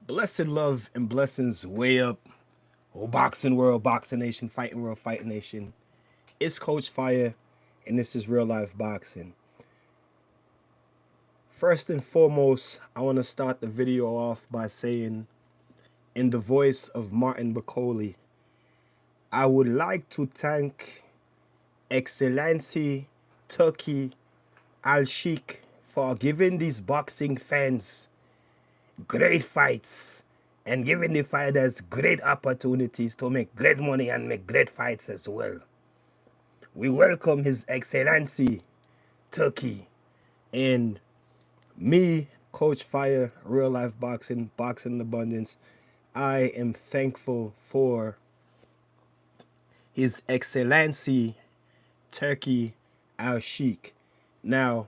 Blessed love and blessings way up. Oh, boxing world, boxing nation, fighting world, fighting nation. It's Coach Fire, and this is real life boxing. First and foremost, I want to start the video off by saying, in the voice of Martin Bacoli, I would like to thank Excellency Turkey Al Sheikh for giving these boxing fans great fights and giving the fighters great opportunities to make great money and make great fights as well. We welcome His Excellency Turkey and me, Coach Fire, real life boxing, boxing in abundance. I am thankful for His Excellency Turkey Al Sheikh. Now,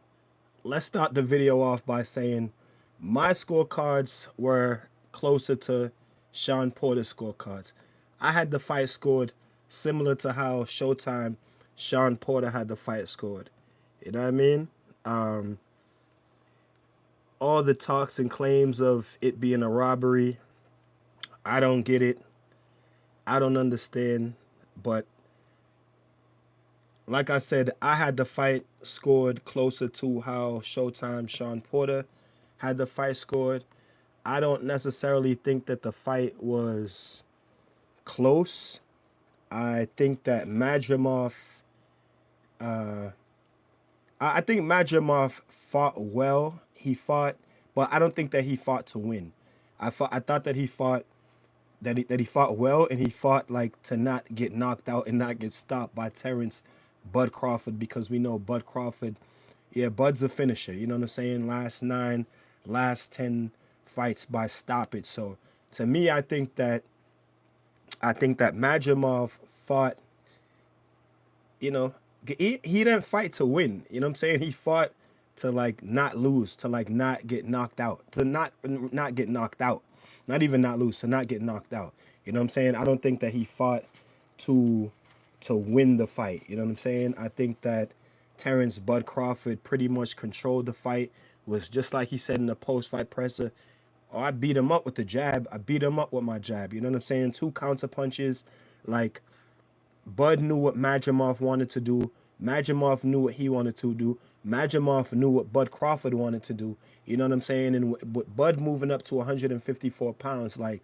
let's start the video off by saying my scorecards were closer to Sean Porter's scorecards. I had the fight scored similar to how Showtime Sean Porter had the fight scored. You know what I mean? All the talks and claims of it being a robbery, I don't get it. I don't understand. But like I said, I had the fight scored closer to how Showtime Sean Porter had the fight scored. I don't necessarily think that the fight was close. I think that Madrimov, I think Madrimov fought well. He fought, but I don't think that he fought to win. I thought that he fought that he fought well, and he fought like to not get knocked out and not get stopped by Terence Bud Crawford, because we know Bud Crawford, yeah, Bud's a finisher. You know what I'm saying? Last 9, last 10 fights by stoppage. So to me, I think that Madrimov fought, you know, he didn't fight to win. You know what I'm saying? He fought to like not lose, to like not get knocked out, to not get knocked out. Not even not lose, to not get knocked out. You know what I'm saying? I don't think that he fought to win the fight. You know what I'm saying? I think that Terence Bud Crawford pretty much controlled the fight. Was just like he said in the post-fight presser. Oh, I beat him up with the jab. I beat him up with my jab. You know what I'm saying? 2 counter punches. Like, Bud knew what Madrimov wanted to do. Madrimov knew what he wanted to do. Madrimov knew what Bud Crawford wanted to do. You know what I'm saying? And with Bud moving up to 154 pounds, like,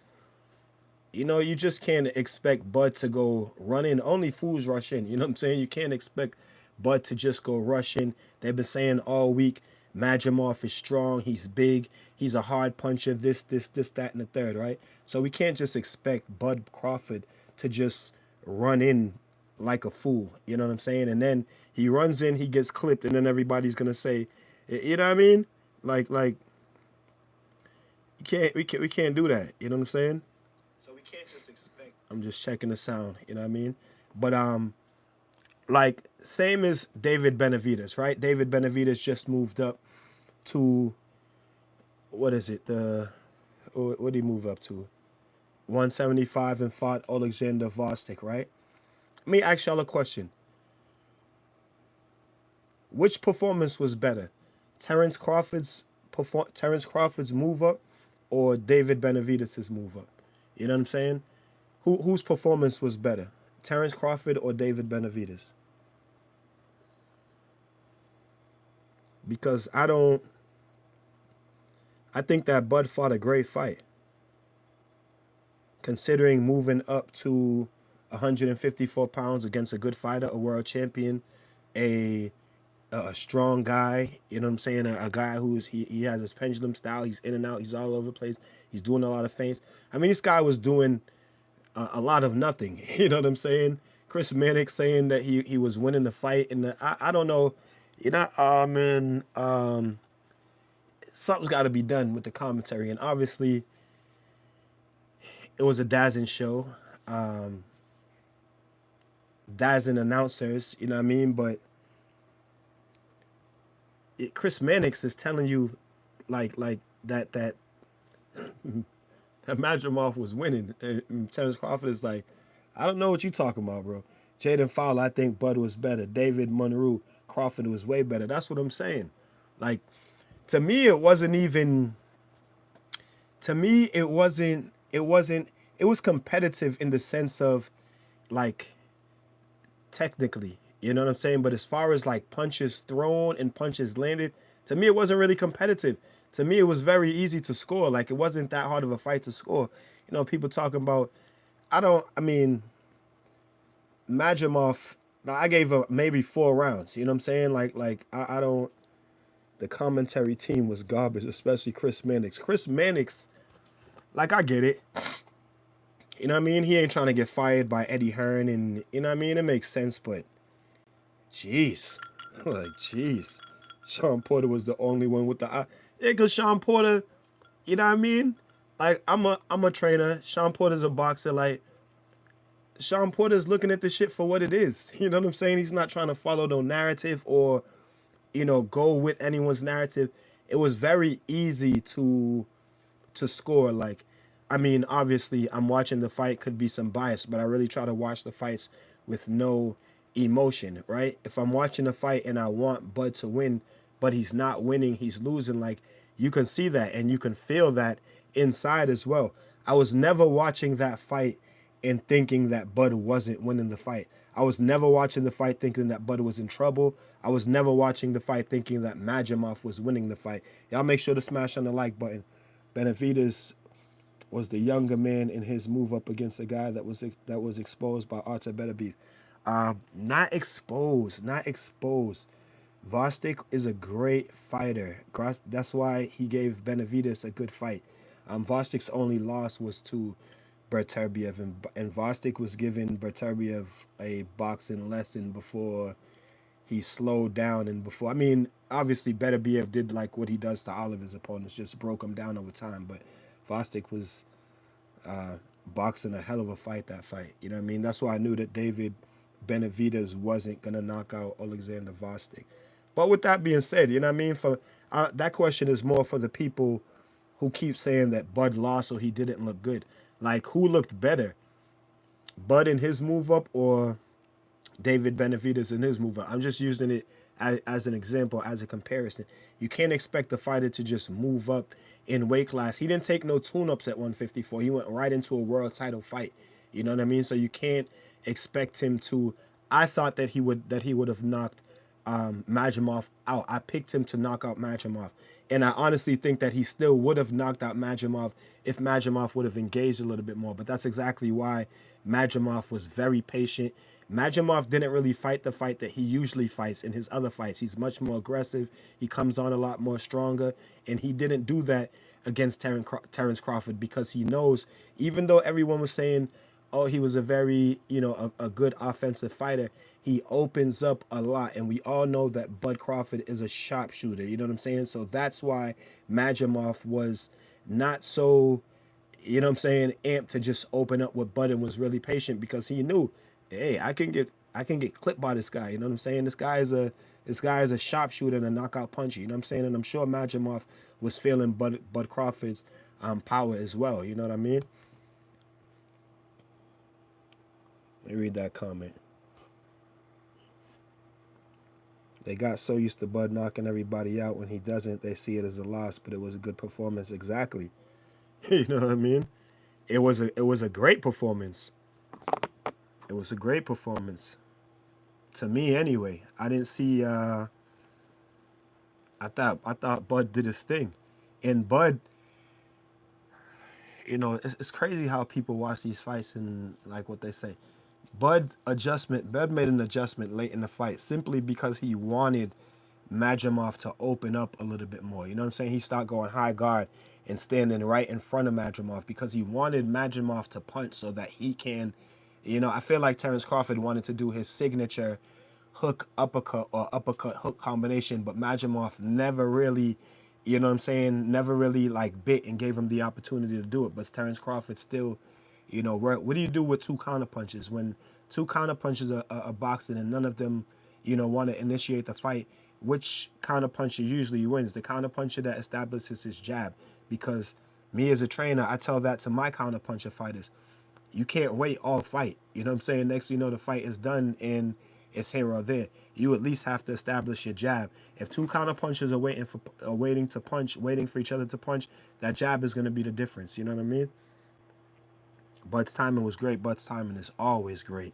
you know, you just can't expect Bud to go run in. Only fools rush in. You know what I'm saying? You can't expect Bud to just go rush in. They've been saying all week, Madrimov is strong. He's big. He's a hard puncher. This, that, and the third, right? So we can't just expect Bud Crawford to just run in like a fool. You know what I'm saying? And then he runs in, he gets clipped, and then everybody's gonna say, you know what I mean? Like we can't do that. You know what I'm saying? So we can't just expect. I'm just checking the sound. You know what I mean? But like same as David Benavidez, right? David Benavidez just moved up to, what is it? What did he move up to? 175 and fought Alexander Vostok, right? Let me ask y'all a question. Which performance was better? Terence Crawford's Terence Crawford's move up, or David Benavidez's move up? You know what I'm saying? Whose performance was better? Terence Crawford or David Benavidez? Because I think that Bud fought a great fight. Considering moving up to 154 pounds against a good fighter, a world champion, a strong guy, you know what I'm saying? A guy he has his pendulum style. He's in and out. He's all over the place. He's doing a lot of feints. I mean, this guy was doing a lot of nothing. You know what I'm saying? Chris Mannix saying that he was winning the fight, and I don't know. You know, man, something's got to be done with the commentary, and obviously it was a Dazn show. Dazn announcers, you know what I mean? But Chris Mannix is telling you like that Madrimov was winning. And Terence Crawford is like, I don't know what you talking about, bro. Jaden Fowler, I think Bud was better. David Monroe, Crawford was way better. That's what I'm saying. Like, to me, it wasn't even To me, it was competitive in the sense of like technically, you know what I'm saying? But as far as like punches thrown and punches landed, to me it wasn't really competitive. To me it was very easy to score. Like it wasn't that hard of a fight to score. You know, people talking about I mean, Majimov, I gave him maybe 4 rounds. You know what I'm saying? I don't. The commentary team was garbage, especially Chris Mannix. Chris Mannix, like I get it. You know what I mean? He ain't trying to get fired by Eddie Hearn, and you know what I mean. It makes sense, but jeez, like jeez, Sean Porter was the only one with the eye. Yeah, cause Sean Porter, you know what I mean? Like I'm a trainer. Sean Porter's a boxer. Like Sean Porter's looking at the shit for what it is. You know what I'm saying? He's not trying to follow no narrative or go with anyone's narrative. It was very easy to score. Like, I mean, obviously, I'm watching the fight. Could be some bias, but I really try to watch the fights with no emotion, right? If I'm watching a fight and I want Bud to win, but he's not winning, he's losing. Like, you can see that and you can feel that inside as well. I was never watching that fight and thinking that Bud wasn't winning the fight. I was never watching the fight thinking that Bud was in trouble. I was never watching the fight thinking that Majimov was winning the fight. Y'all make sure to smash on the like button. Benavidez was the younger man in his move up against a guy that was exposed by Artur Beterbiev. Not exposed, not exposed. Vostik is a great fighter. That's why he gave Benavidez a good fight. Vostik's only loss was to Beterbiev, and Vostik was giving Beterbiev a boxing lesson before he slowed down and before. I mean, obviously Beterbiev did like what he does to all of his opponents, just broke him down over time. But Vostik was boxing a hell of a fight that fight. You know what I mean? That's why I knew that David Benavidez wasn't gonna knock out Alexander Vostik. But with that being said, you know what I mean? For that question is more for the people who keep saying that Bud lost or he didn't look good. Like, who looked better, Bud in his move up or David Benavidez in his move up? I'm just using it as an example, as a comparison. You can't expect the fighter to just move up in weight class. He didn't take no tune-ups at 154. He went right into a world title fight. You know what I mean? So you can't expect him to. I thought that he would have knocked Majimov out. I picked him to knock out Majimov. And I honestly think that he still would have knocked out Majimov if Majimov would have engaged a little bit more. But that's exactly why Majimov was very patient. Majimov didn't really fight the fight that he usually fights in his other fights. He's much more aggressive. He comes on a lot more stronger. And he didn't do that against Terence Crawford because he knows, even though everyone was saying, oh, he was a very, a good offensive fighter, he opens up a lot. And we all know that Bud Crawford is a sharpshooter. You know what I'm saying? So that's why Majimov was not so, amped to just open up with Bud and was really patient because he knew, hey, I can get clipped by this guy. You know what I'm saying? This guy is a sharpshooter and a knockout puncher. You know what I'm saying? And I'm sure Majimov was feeling Bud Crawford's power as well. You know what I mean? Let me read that comment. They got so used to Bud knocking everybody out. When he doesn't, they see it as a loss, but it was a good performance. Exactly. You know what I mean? It was a great performance. It was a great performance. To me anyway. I didn't see I thought Bud did his thing. And Bud, it's crazy how people watch these fights and like what they say. Bud made an adjustment late in the fight simply because he wanted Majimov to open up a little bit more. You know what I'm saying? He started going high guard and standing right in front of Majimov because he wanted Majimov to punch so that he can, I feel like Terence Crawford wanted to do his signature hook uppercut or uppercut hook combination, but Majimov never really, never really like bit and gave him the opportunity to do it. But Terence Crawford still, what do you do with two counter punches when two counter punches are boxing and none of them, want to initiate the fight? Which counter puncher usually wins? The counter puncher that establishes his jab. Because me as a trainer, I tell that to my counter puncher fighters. You can't wait all fight. You know what I'm saying? Next, the fight is done and it's here or there. You at least have to establish your jab. If two counter punchers are waiting to punch, waiting for each other to punch, that jab is going to be the difference. You know what I mean? Bud's timing was great. Bud's timing is always great.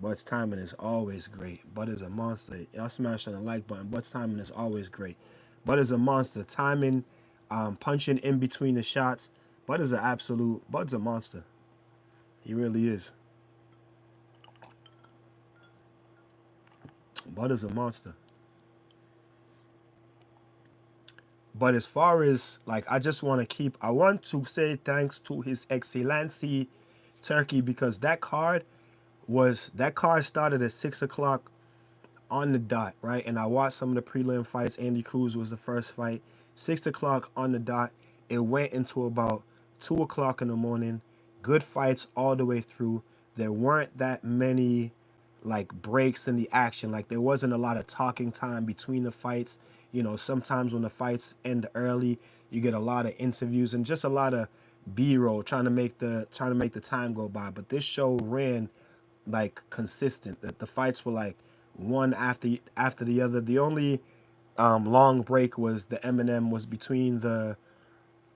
Bud's timing is always great. Bud is a monster. Y'all smash on the like button. Bud's timing is always great. Bud is a monster. Timing, punching in between the shots. Bud's a monster. He really is. Bud is a monster. But as far as, like, I want to say thanks to His Excellency Turkey, because that card started at 6 o'clock on the dot, right? And I watched some of the prelim fights. Andy Cruz was the first fight. 6 o'clock on the dot. It went into about 2 o'clock in the morning. Good fights all the way through. There weren't that many, like, breaks in the action. Like, there wasn't a lot of talking time between the fights. You know, sometimes when the fights end early, you get a lot of interviews and just a lot of B-roll trying to make the time go by. But this show ran like consistent. That the fights were like one after the other. The only long break was the Eminem was between the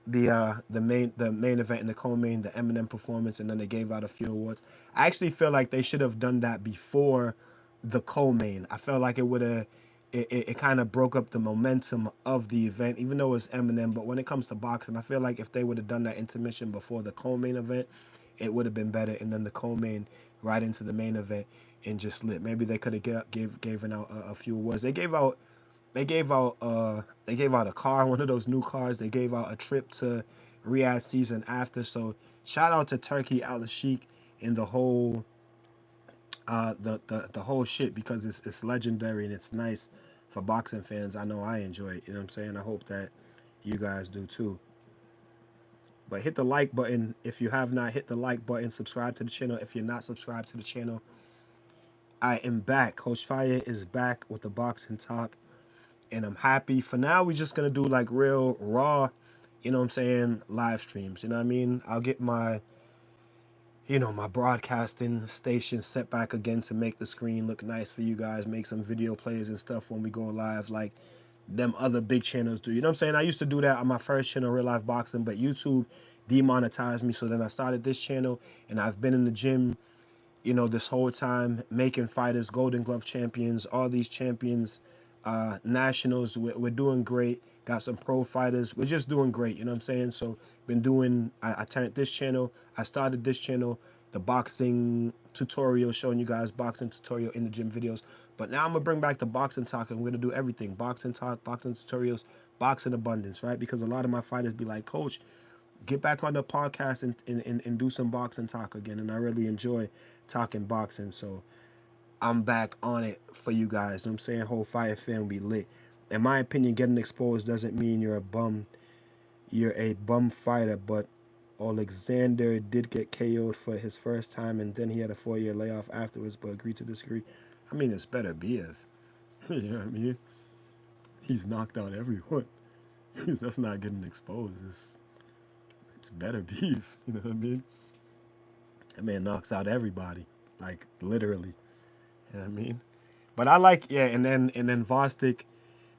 main event and the co-main, the Eminem performance, and then they gave out a few awards. I actually feel like they should have done that before the co-main. I felt like it kind of broke up the momentum of the event, even though it was Eminem. But when it comes to boxing, I feel like if they would have done that intermission before the co-main event, it would have been better. And then the co-main right into the main event and just lit. Maybe they could have given out a few awards. They gave out a car, one of those new cars. They gave out a trip to Riad season after. So shout out to Turkey Al Sheikh and the whole the whole shit, because it's legendary and it's nice for boxing fans. I know I enjoy it. You know what I'm saying? I hope that you guys do too. But hit the like button if you have not. Hit the like button. Subscribe to the channel if you're not subscribed to the channel. I am back. Coach Fire is back with the boxing talk, and I'm happy. For now, we're just gonna do like real raw, you know what I'm saying, live streams. You know what I mean? I'll get my broadcasting station set back again to make the screen look nice for you guys, make some video plays and stuff when we go live like them other big channels do. You know what I'm saying? I used to do that on my first channel, Real Life Boxing, but YouTube demonetized me. So then I started this channel, and I've been in the gym, this whole time, making fighters, Golden Glove champions, all these champions, nationals. We're doing great. Got some pro fighters. We're just doing great. You know what I'm saying? So I turned this channel. I started this channel, the boxing tutorial, showing you guys boxing tutorial in the gym videos. But now I'm going to bring back the boxing talk, and we're going to do everything. Boxing talk, boxing tutorials, boxing abundance, right? Because a lot of my fighters be like, Coach, get back on the podcast and do some boxing talk again. And I really enjoy talking boxing. So I'm back on it for you guys. You know what I'm saying? Whole Fire fan be lit. In my opinion, getting exposed doesn't mean you're a bum. You're a bum fighter, but Alexander did get KO'd for his first time, and then he had a 4-year layoff afterwards, but agreed to disagree. I mean, it's better beef. You know what I mean? He's knocked out everyone. That's not getting exposed. It's better beef. You know what I mean? That man knocks out everybody, like literally. You know what I mean? But I like, yeah, and then Vostik,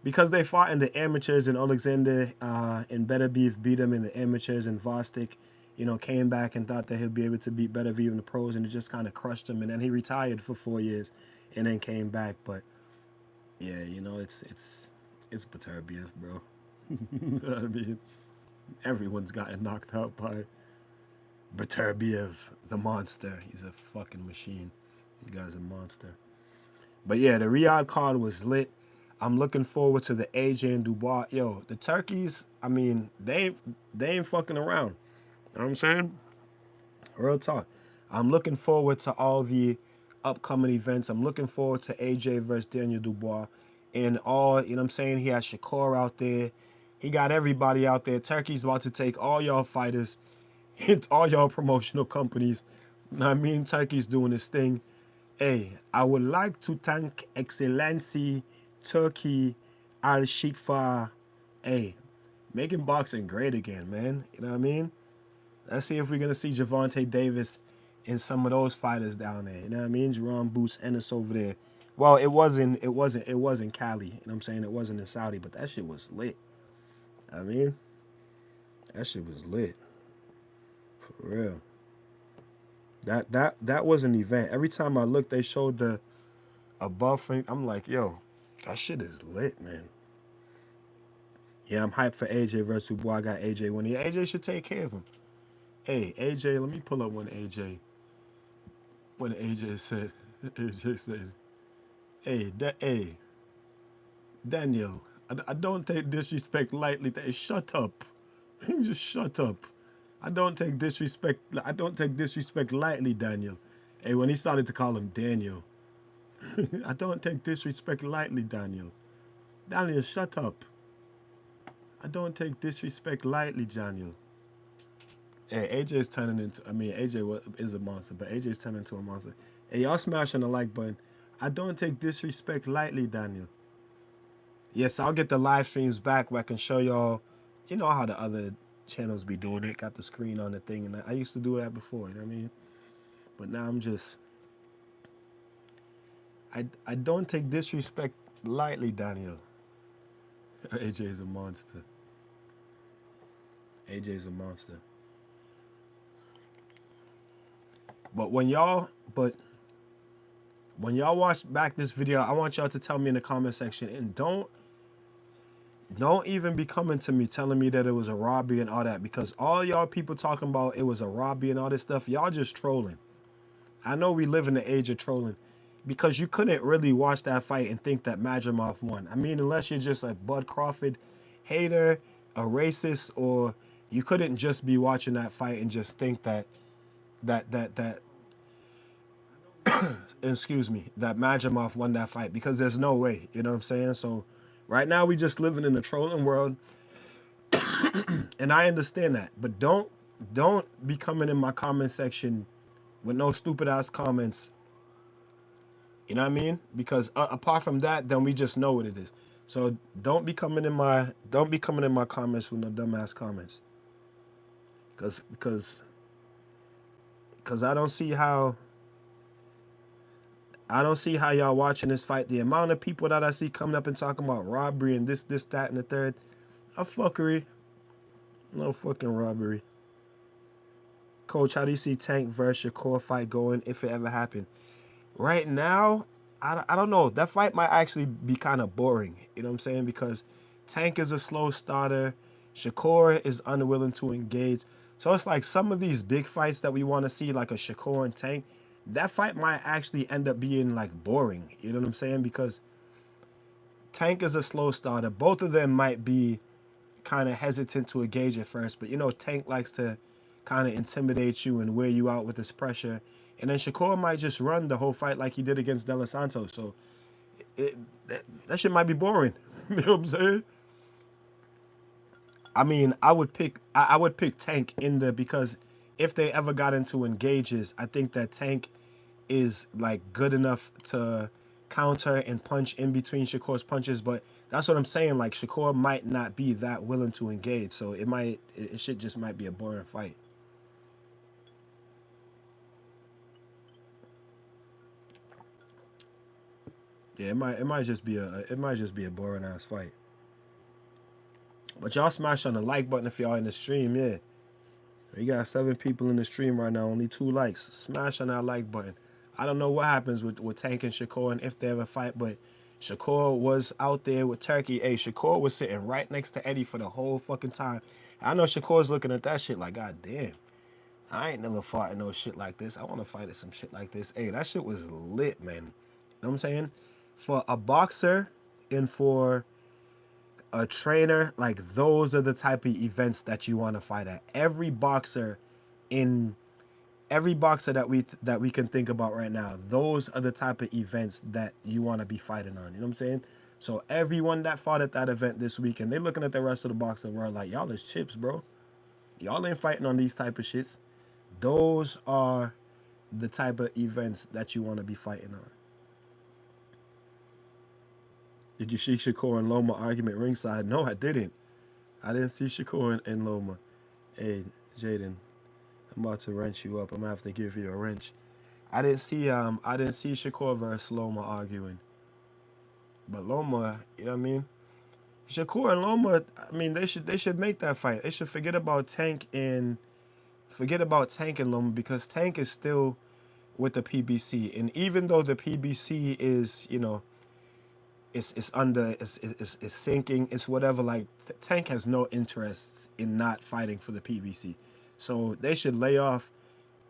because they fought in the amateurs, and Alexander and Better Beef beat him in the amateurs, and Vostik, came back and thought that he'd be able to beat Better Beef in the pros, and it just kind of crushed him. And then he retired for 4 years, and then came back. But yeah, it's Better Beef, bro. You know what I mean? Everyone's gotten knocked out by Better Beef, the monster. He's a fucking machine. You guy's a monster. But yeah, the Riad card was lit. I'm looking forward to the AJ and Dubois. Yo, the Turkeys, I mean, they ain't fucking around. You know what I'm saying? Real talk. I'm looking forward to all the upcoming events. I'm looking forward to AJ versus Daniel Dubois. And all, you know what I'm saying? He has Shakur out there. He got everybody out there. Turkey's about to take all y'all fighters, hit all y'all promotional companies. You know what I mean? Turkey's doing this thing. Hey, I would like to thank Excellency Turkey Al Sheikh for, making boxing great again, man. You know what I mean? Let's see if we're going to see Gervonta Davis in some of those fighters down there. You know what I mean? Jerome Boots Ennis over there. Well, it wasn't Cali. You know what I'm saying? It wasn't in Saudi, but that shit was lit. I mean, that shit was lit. For real. That was an event. Every time I looked, they showed the above thing. I'm like, yo, that shit is lit, man. Yeah, I'm hyped for AJ versus Dubois. I got AJ winning. Yeah, AJ should take care of him. Hey, AJ, let me pull up when AJ said, AJ said, hey, Daniel, I don't take disrespect lightly. Shut up. Just shut up. I don't take disrespect lightly, Daniel. Hey, when he started to call him Daniel, I don't take disrespect lightly, Daniel. Daniel, shut up. I don't take disrespect lightly, Daniel. Hey, AJ's turning into, AJ is a monster, but AJ's turning into a monster. Hey, y'all smashing the like button. I don't take disrespect lightly, Daniel. Yes, I'll get the live streams back where I can show y'all, you know how the other channels be doing it. Got the screen on the thing, and I used to do that before, you know what I mean? But now I'm just, I don't take disrespect lightly, Daniel. AJ's a monster. AJ's a monster. But when y'all watch back this video, I want y'all to tell me in the comment section, and don't even be coming to me telling me that it was a robbery and all that, because all y'all people talking about it was a robbery and all this stuff, y'all just trolling. I know we live in the age of trolling, because you couldn't really watch that fight and think that Madrimov won. I mean, unless you're just a Bud Crawford hater, a racist, or you couldn't just be watching that fight and just think that excuse me, that Madrimov won that fight, because there's no way, you know what I'm saying? So right now we just living in a trolling world, and I understand that, but don't be coming in my comment section with no stupid ass comments. You know what I mean? Because apart from that, then we just know what it is. So don't be coming in my comments with no dumbass comments. Because I don't see how y'all watching this fight. The amount of people that I see coming up and talking about robbery and this, that, and the third, a fuckery. No fucking robbery. Coach, how do you see Tank versus Shakur fight going if it ever happened? Right now, I don't know. That fight might actually be kind of boring. You know what I'm saying? Because Tank is a slow starter. Shakur is unwilling to engage. So it's like some of these big fights that we want to see, like a Shakur and Tank, that fight might actually end up being like boring. You know what I'm saying? Because Tank is a slow starter. Both of them might be kind of hesitant to engage at first, but you know, Tank likes to kind of intimidate you and wear you out with his pressure. And then Shakur might just run the whole fight like he did against De Los Santos. So that shit might be boring. You know what I'm saying? I mean, I would pick Tank in the, because if they ever got into engages, I think that Tank is like good enough to counter and punch in between Shakur's punches. But that's what I'm saying. Like, Shakur might not be that willing to engage, so it shit just might be a boring fight. Yeah, it might just be a boring ass fight. But y'all smash on the like button if y'all in the stream, yeah. We got 7 people in the stream right now, only 2 likes. Smash on that like button. I don't know what happens with Tank and Shakur and if they ever fight, but Shakur was out there with Turkey. Hey, Shakur was sitting right next to Eddie for the whole fucking time. I know Shakur's looking at that shit like, God damn, I ain't never fought in no shit like this. I want to fight at some shit like this. Hey, that shit was lit, man. You know what I'm saying? For a boxer and for a trainer, like, those are the type of events that you want to fight at. Every boxer that we can think about right now, those are the type of events that you want to be fighting on. You know what I'm saying? So everyone that fought at that event this weekend, they looking at the rest of the boxing world like, y'all is chips, bro. Y'all ain't fighting on these type of shits. Those are the type of events that you want to be fighting on. Did you see Shakur and Loma argument ringside? No, I didn't. I didn't see Shakur and Loma. Hey, Jaden, I'm about to wrench you up. I'm gonna have to give you a wrench. I didn't see Shakur versus Loma arguing. But Loma, you know what I mean? Shakur and Loma, I mean, they should make that fight. They should forget about Tank and Loma, because Tank is still with the PBC, and even though the PBC is, it's sinking, it's whatever. Like, Tank has no interest in not fighting for the PBC, so they should lay off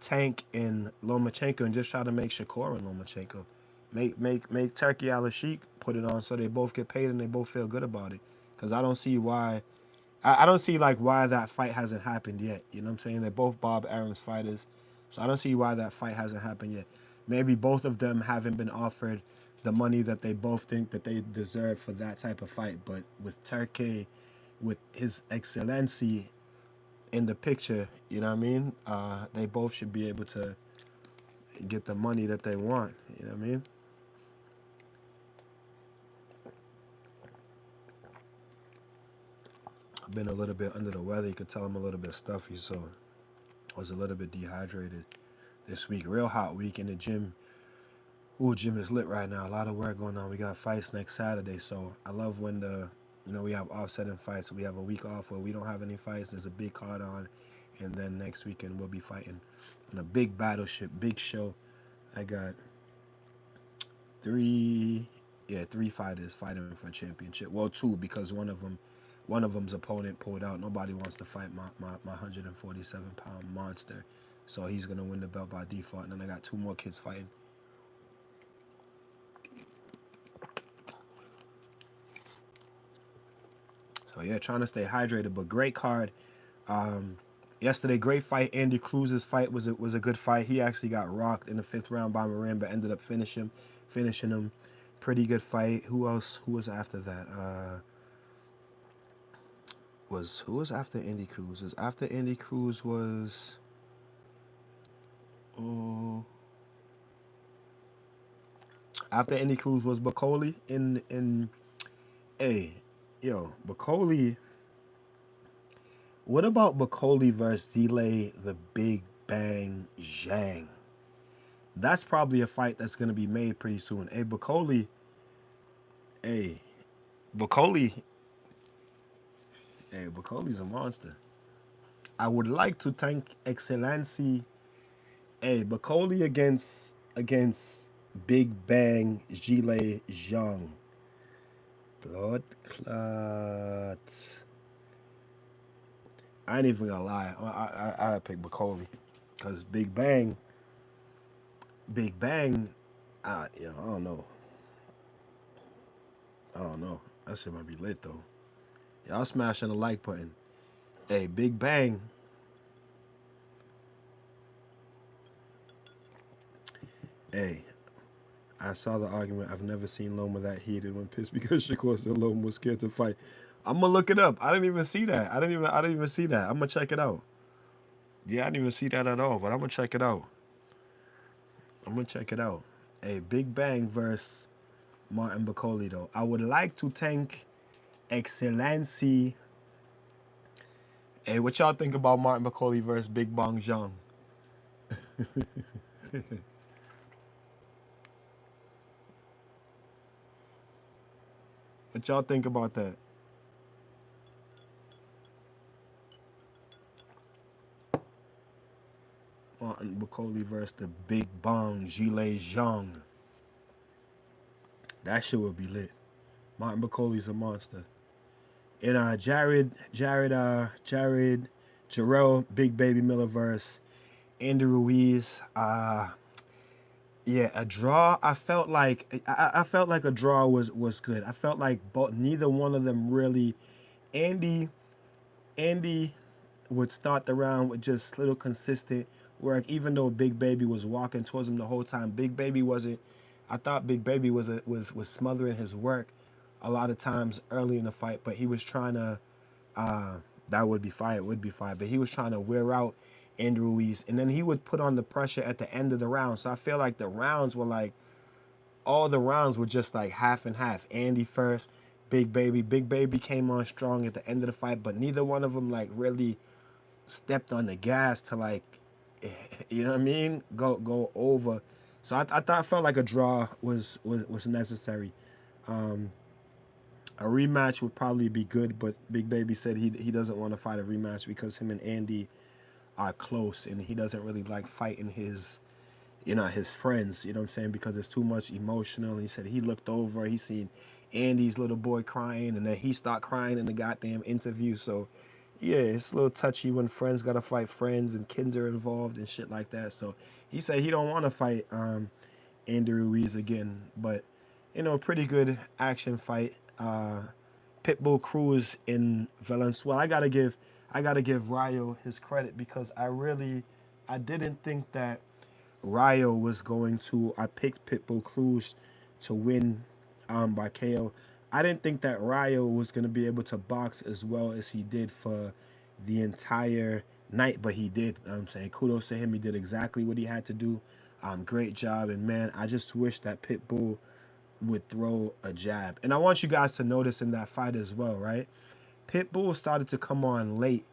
Tank and Lomachenko and just try to make Shakur and Lomachenko. Make Turkey Al Sheik put it on, so they both get paid and they both feel good about it. Because I don't see why. I don't see like why that fight hasn't happened yet. You know what I'm saying? They're both Bob Arum's fighters, so I don't see why that fight hasn't happened yet. Maybe both of them haven't been offered the money that they both think that they deserve for that type of fight. But with Turkey, with his excellency in the picture, you know what I mean? They both should be able to get the money that they want. You know what I mean? I've been a little bit under the weather. You could tell I'm a little bit stuffy, so I was a little bit dehydrated this week. Real hot week in the gym. Ooh, gym is lit right now. A lot of work going on. We got fights next Saturday, so I love when we have offsetting fights. So we have a week off where we don't have any fights. There's a big card on, and then next weekend we'll be fighting on a big battleship, big show. I got three fighters fighting for a championship. Well, two, because one of them's opponent pulled out. Nobody wants to fight my 147-pound monster, so he's gonna win the belt by default. And then I got two more kids fighting. So yeah, trying to stay hydrated, but great card. Yesterday, great fight. Andy Cruz's fight was a good fight. He actually got rocked in the 5th round by Moran, but ended up finishing him. Pretty good fight. Who else? Who was after that? Who was after Andy Cruz? After Andy Cruz was. After Andy Cruz was Bacoli in. Hey, yo, Bacoli. What about Bacoli versus Zile the Big Bang Zhang? That's probably a fight that's gonna be made pretty soon. Hey, Bacoli. Hey, Bacoli. Hey, Bacoli's a monster. I would like to thank Excellency. Hey, Bacoli against Big Bang Zile Zhang. Blood clot. I ain't even gonna lie. I pick Bacoli, cause Big Bang. I don't know. That shit might be lit though. Y'all smashing the like button. Hey, Big Bang. Hey, I saw the argument. I've never seen Loma that heated when pissed because Shakur said Loma was scared to fight. I'm gonna look it up. I didn't even see that. I didn't even see that. I'm gonna check it out. Yeah, I didn't even see that at all, but I'm gonna check it out. Hey, Big Bang versus Martin Bacoli though. I would like to thank Excellency. Hey, what y'all think about Martin Bacoli versus Big Bang Zhang? What y'all think about that? Martin Bacoli versus the Big Bang Zile Zhang. That shit would be lit. Martin Bacoli's a monster. And Jarrell, Big Baby Miller versus Andy Ruiz. Yeah, a draw. I felt like a draw was good. I felt like neither one of them really. Andy would start the round with just little consistent work, even though Big Baby was walking towards him the whole time. Big Baby wasn't. I thought Big Baby was smothering his work a lot of times early in the fight, but he was trying to. That would be fire. It would be fire, but he was trying to wear out Andy Ruiz, and then he would put on the pressure at the end of the round. So I feel like the rounds were like, all the rounds were just like half and half. Andy first, Big Baby. Big Baby came on strong at the end of the fight, but neither one of them like really stepped on the gas to like you know what I mean, go over. So I thought I felt like a draw was necessary. Um, a rematch would probably be good, but Big Baby said he doesn't want to fight a rematch because him and Andy are close, and he doesn't really like fighting his, his friends. You know what I'm saying? Because it's too much emotional. He said he looked over, he seen Andy's little boy crying, and then he start crying in the goddamn interview. So yeah, it's a little touchy when friends gotta fight friends and kids are involved and shit like that. So he said he don't want to fight Andy Ruiz again, but pretty good action fight. Pitbull Cruz in Valenzuela. I gotta give Rayo his credit because I didn't think that Rayo was going to. I picked Pitbull Cruz to win by KO. I didn't think that Rayo was going to be able to box as well as he did for the entire night, but he did. I'm saying kudos to him. He did exactly what he had to do. Great job, and man, I just wish that Pitbull would throw a jab. And I want you guys to notice in that fight as well, right? Pitbull started to come on late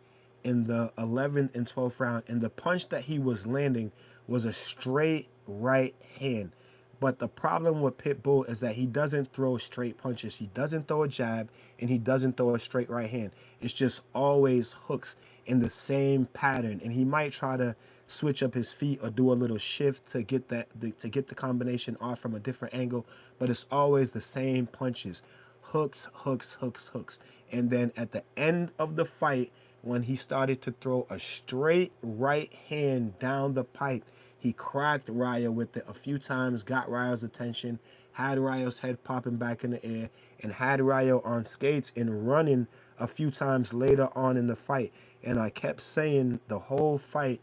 in the 11th and 12th round, and the punch that he was landing was a straight right hand. But the problem with Pitbull is that he doesn't throw straight punches. He doesn't throw a jab, and he doesn't throw a straight right hand. It's just always hooks in the same pattern, and he might try to switch up his feet or do a little shift to get to get the combination off from a different angle, but it's always the same punches. Hooks, hooks, hooks, hooks. And then at the end of the fight, when he started to throw a straight right hand down the pipe, he cracked Rayo with it a few times, got Rayo's attention, had Rayo's head popping back in the air, and had Rayo on skates and running a few times later on in the fight. And I kept saying the whole fight,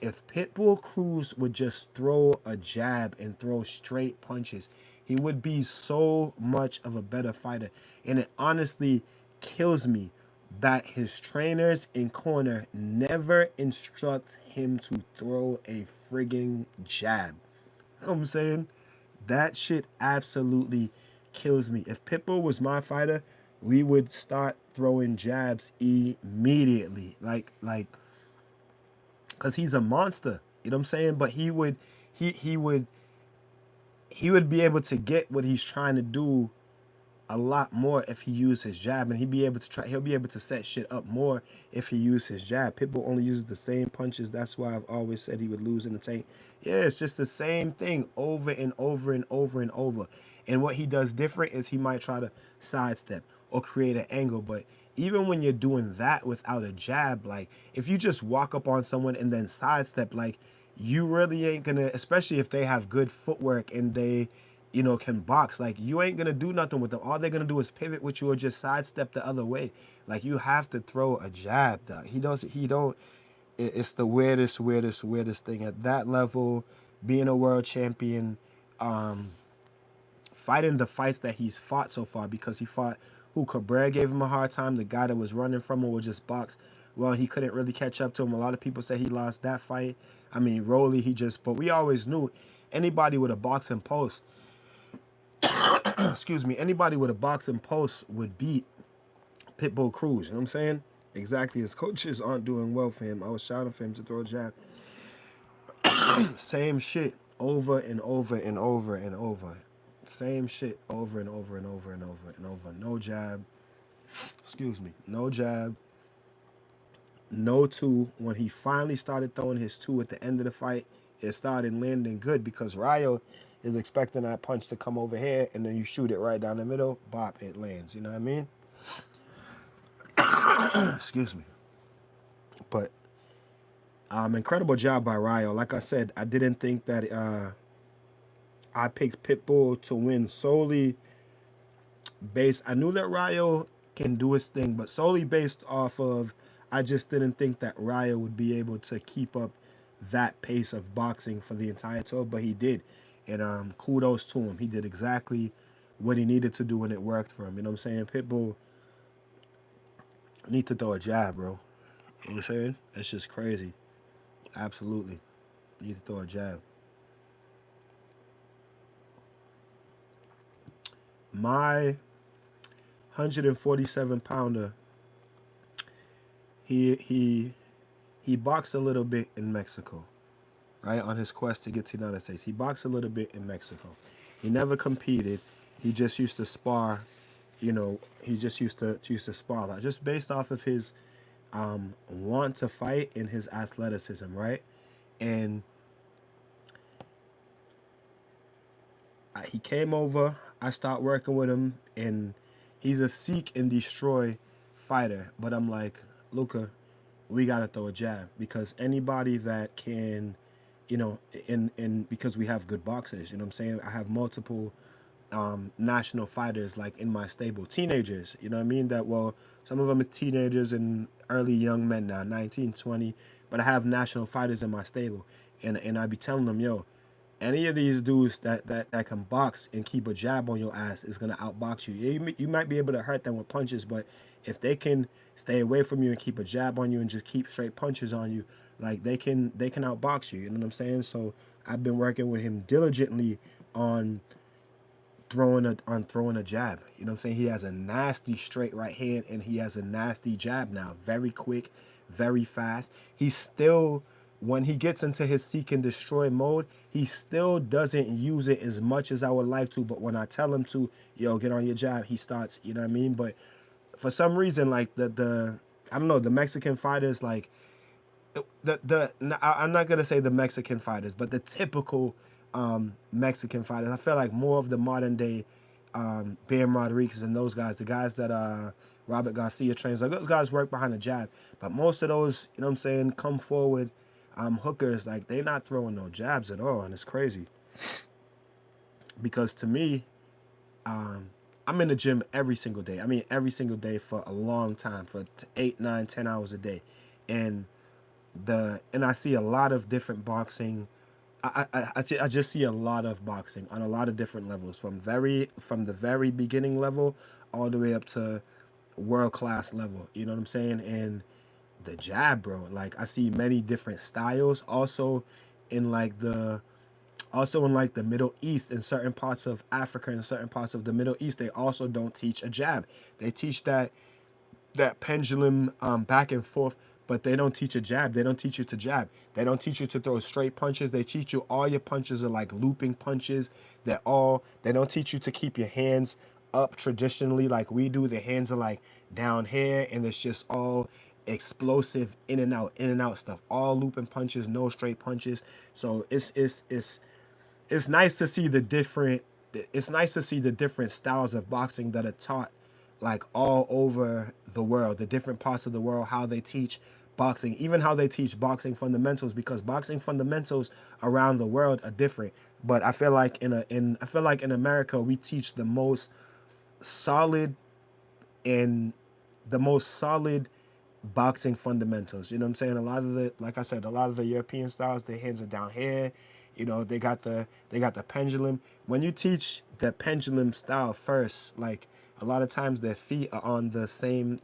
if Pitbull Cruz would just throw a jab and throw straight punches, he would be so much of a better fighter. And it honestly kills me that his trainers in corner never instruct him to throw a frigging jab. You know what I'm saying? That shit absolutely kills me. If Pitbull was my fighter, we would start throwing jabs immediately. Like because he's a monster. You know what I'm saying? But he would be able to get what he's trying to do a lot more if he used his jab, and he'll be able to set shit up more if he used his jab. Pitbull only uses the same punches. That's why I've always said he would lose in the tank. Yeah, it's just the same thing over and over and over and over. And what he does different is he might try to sidestep or create an angle, but even when you're doing that without a jab, like if you just walk up on someone and then sidestep, like you really ain't gonna, especially if they have good footwork and they can box. Like you ain't gonna do nothing with them. All they're gonna do is pivot with you or just sidestep the other way. Like you have to throw a jab, dog. He don't. It's the weirdest thing at that level. Being a world champion, fighting the fights that he's fought so far, because he fought who Cabrera gave him a hard time. The guy that was running from him would just box. Well, he couldn't really catch up to him. A lot of people say he lost that fight. I mean, Rolly, but we always knew anybody with a boxing post, excuse me, anybody with a boxing post would beat Pitbull Cruz. You know what I'm saying? Exactly. His coaches aren't doing well for him. I was shouting for him to throw a jab. Same shit over and over and over and over. Same shit over and over and over and over and over. No jab. Excuse me. No jab. No two. When he finally started throwing his two at the end of the fight, it started landing good because Rayo is expecting that punch to come over here, and then you shoot it right down the middle, bop, it lands. You know what I mean? Excuse me. But incredible job by Rayo. Like I said, I didn't think that I picked Pitbull to win solely based. I knew that Rayo can do his thing, but solely based off of, I just didn't think that Rayo would be able to keep up that pace of boxing for the entire tour, but he did. And kudos to him. He did exactly what he needed to do, and it worked for him. You know what I'm saying? Pitbull need to throw a jab, bro. You know what I'm saying? It's just crazy. Absolutely. Need to throw a jab. My 147-pounder, he boxed a little bit in Mexico. right, on his quest to get to the United States. He boxed a little bit in Mexico. He never competed. He just used to spar. He just used to spar a lot, just based off of his want to fight and his athleticism, right? And he came over. I started working with him, and he's a seek and destroy fighter. But I'm like, Luca, we gotta throw a jab, because anybody that can, and because we have good boxers, you know what I'm saying? I have multiple national fighters like in my stable, teenagers, you know what I mean? That, well, some of them are teenagers and early young men now, 19, 20, but I have national fighters in my stable, and I be telling them, yo, any of these dudes that can box and keep a jab on your ass is gonna outbox you. You might be able to hurt them with punches, but if they can stay away from you and keep a jab on you and just keep straight punches on you, like they can outbox you. You know what I'm saying? So I've been working with him diligently on throwing a jab. You know what I'm saying? He has a nasty straight right hand, and he has a nasty jab now. Very quick, very fast. He still, when he gets into his seek and destroy mode, he still doesn't use it as much as I would like to. But when I tell him to, yo, get on your jab, he starts, you know what I mean? But for some reason, like the I don't know, the Mexican fighters, like I'm not gonna say the Mexican fighters, but the typical Mexican fighters. I feel like more of the modern day Bam Rodriguez and those guys, the guys that Robert Garcia trains, like those guys work behind the jab. But most of those, you know what I'm saying, come forward hookers, like they're not throwing no jabs at all, and it's crazy. Because to me, I'm in the gym every single day. I mean, every single day for a long time, for 8, 9, 10 hours a day, and I see a lot of different boxing. I just see a lot of boxing on a lot of different levels, from the very beginning level all the way up to world class level. You know what I'm saying? And the jab, bro. Like I see many different styles. In like the also in the Middle East, in certain parts of Africa and certain parts of the Middle East, they also don't teach a jab. They teach that pendulum back and forth, but they don't teach a jab. They don't teach you to jab. They don't teach you to throw straight punches. They teach you all your punches are like looping punches. They don't teach you to keep your hands up traditionally like we do. The hands are like down here, and it's just all explosive in and out stuff. All looping punches, no straight punches. So it's nice to see the different styles of boxing that are taught like all over the world, the different parts of the world, how they teach boxing, even how they teach boxing fundamentals, because boxing fundamentals around the world are different. But I feel like in America we teach the most solid and the most solid boxing fundamentals. You know what I'm saying? Like I said, a lot of the European styles, their hands are down here. You know, they got the pendulum. When you teach the pendulum style first, like a lot of times their feet are on the same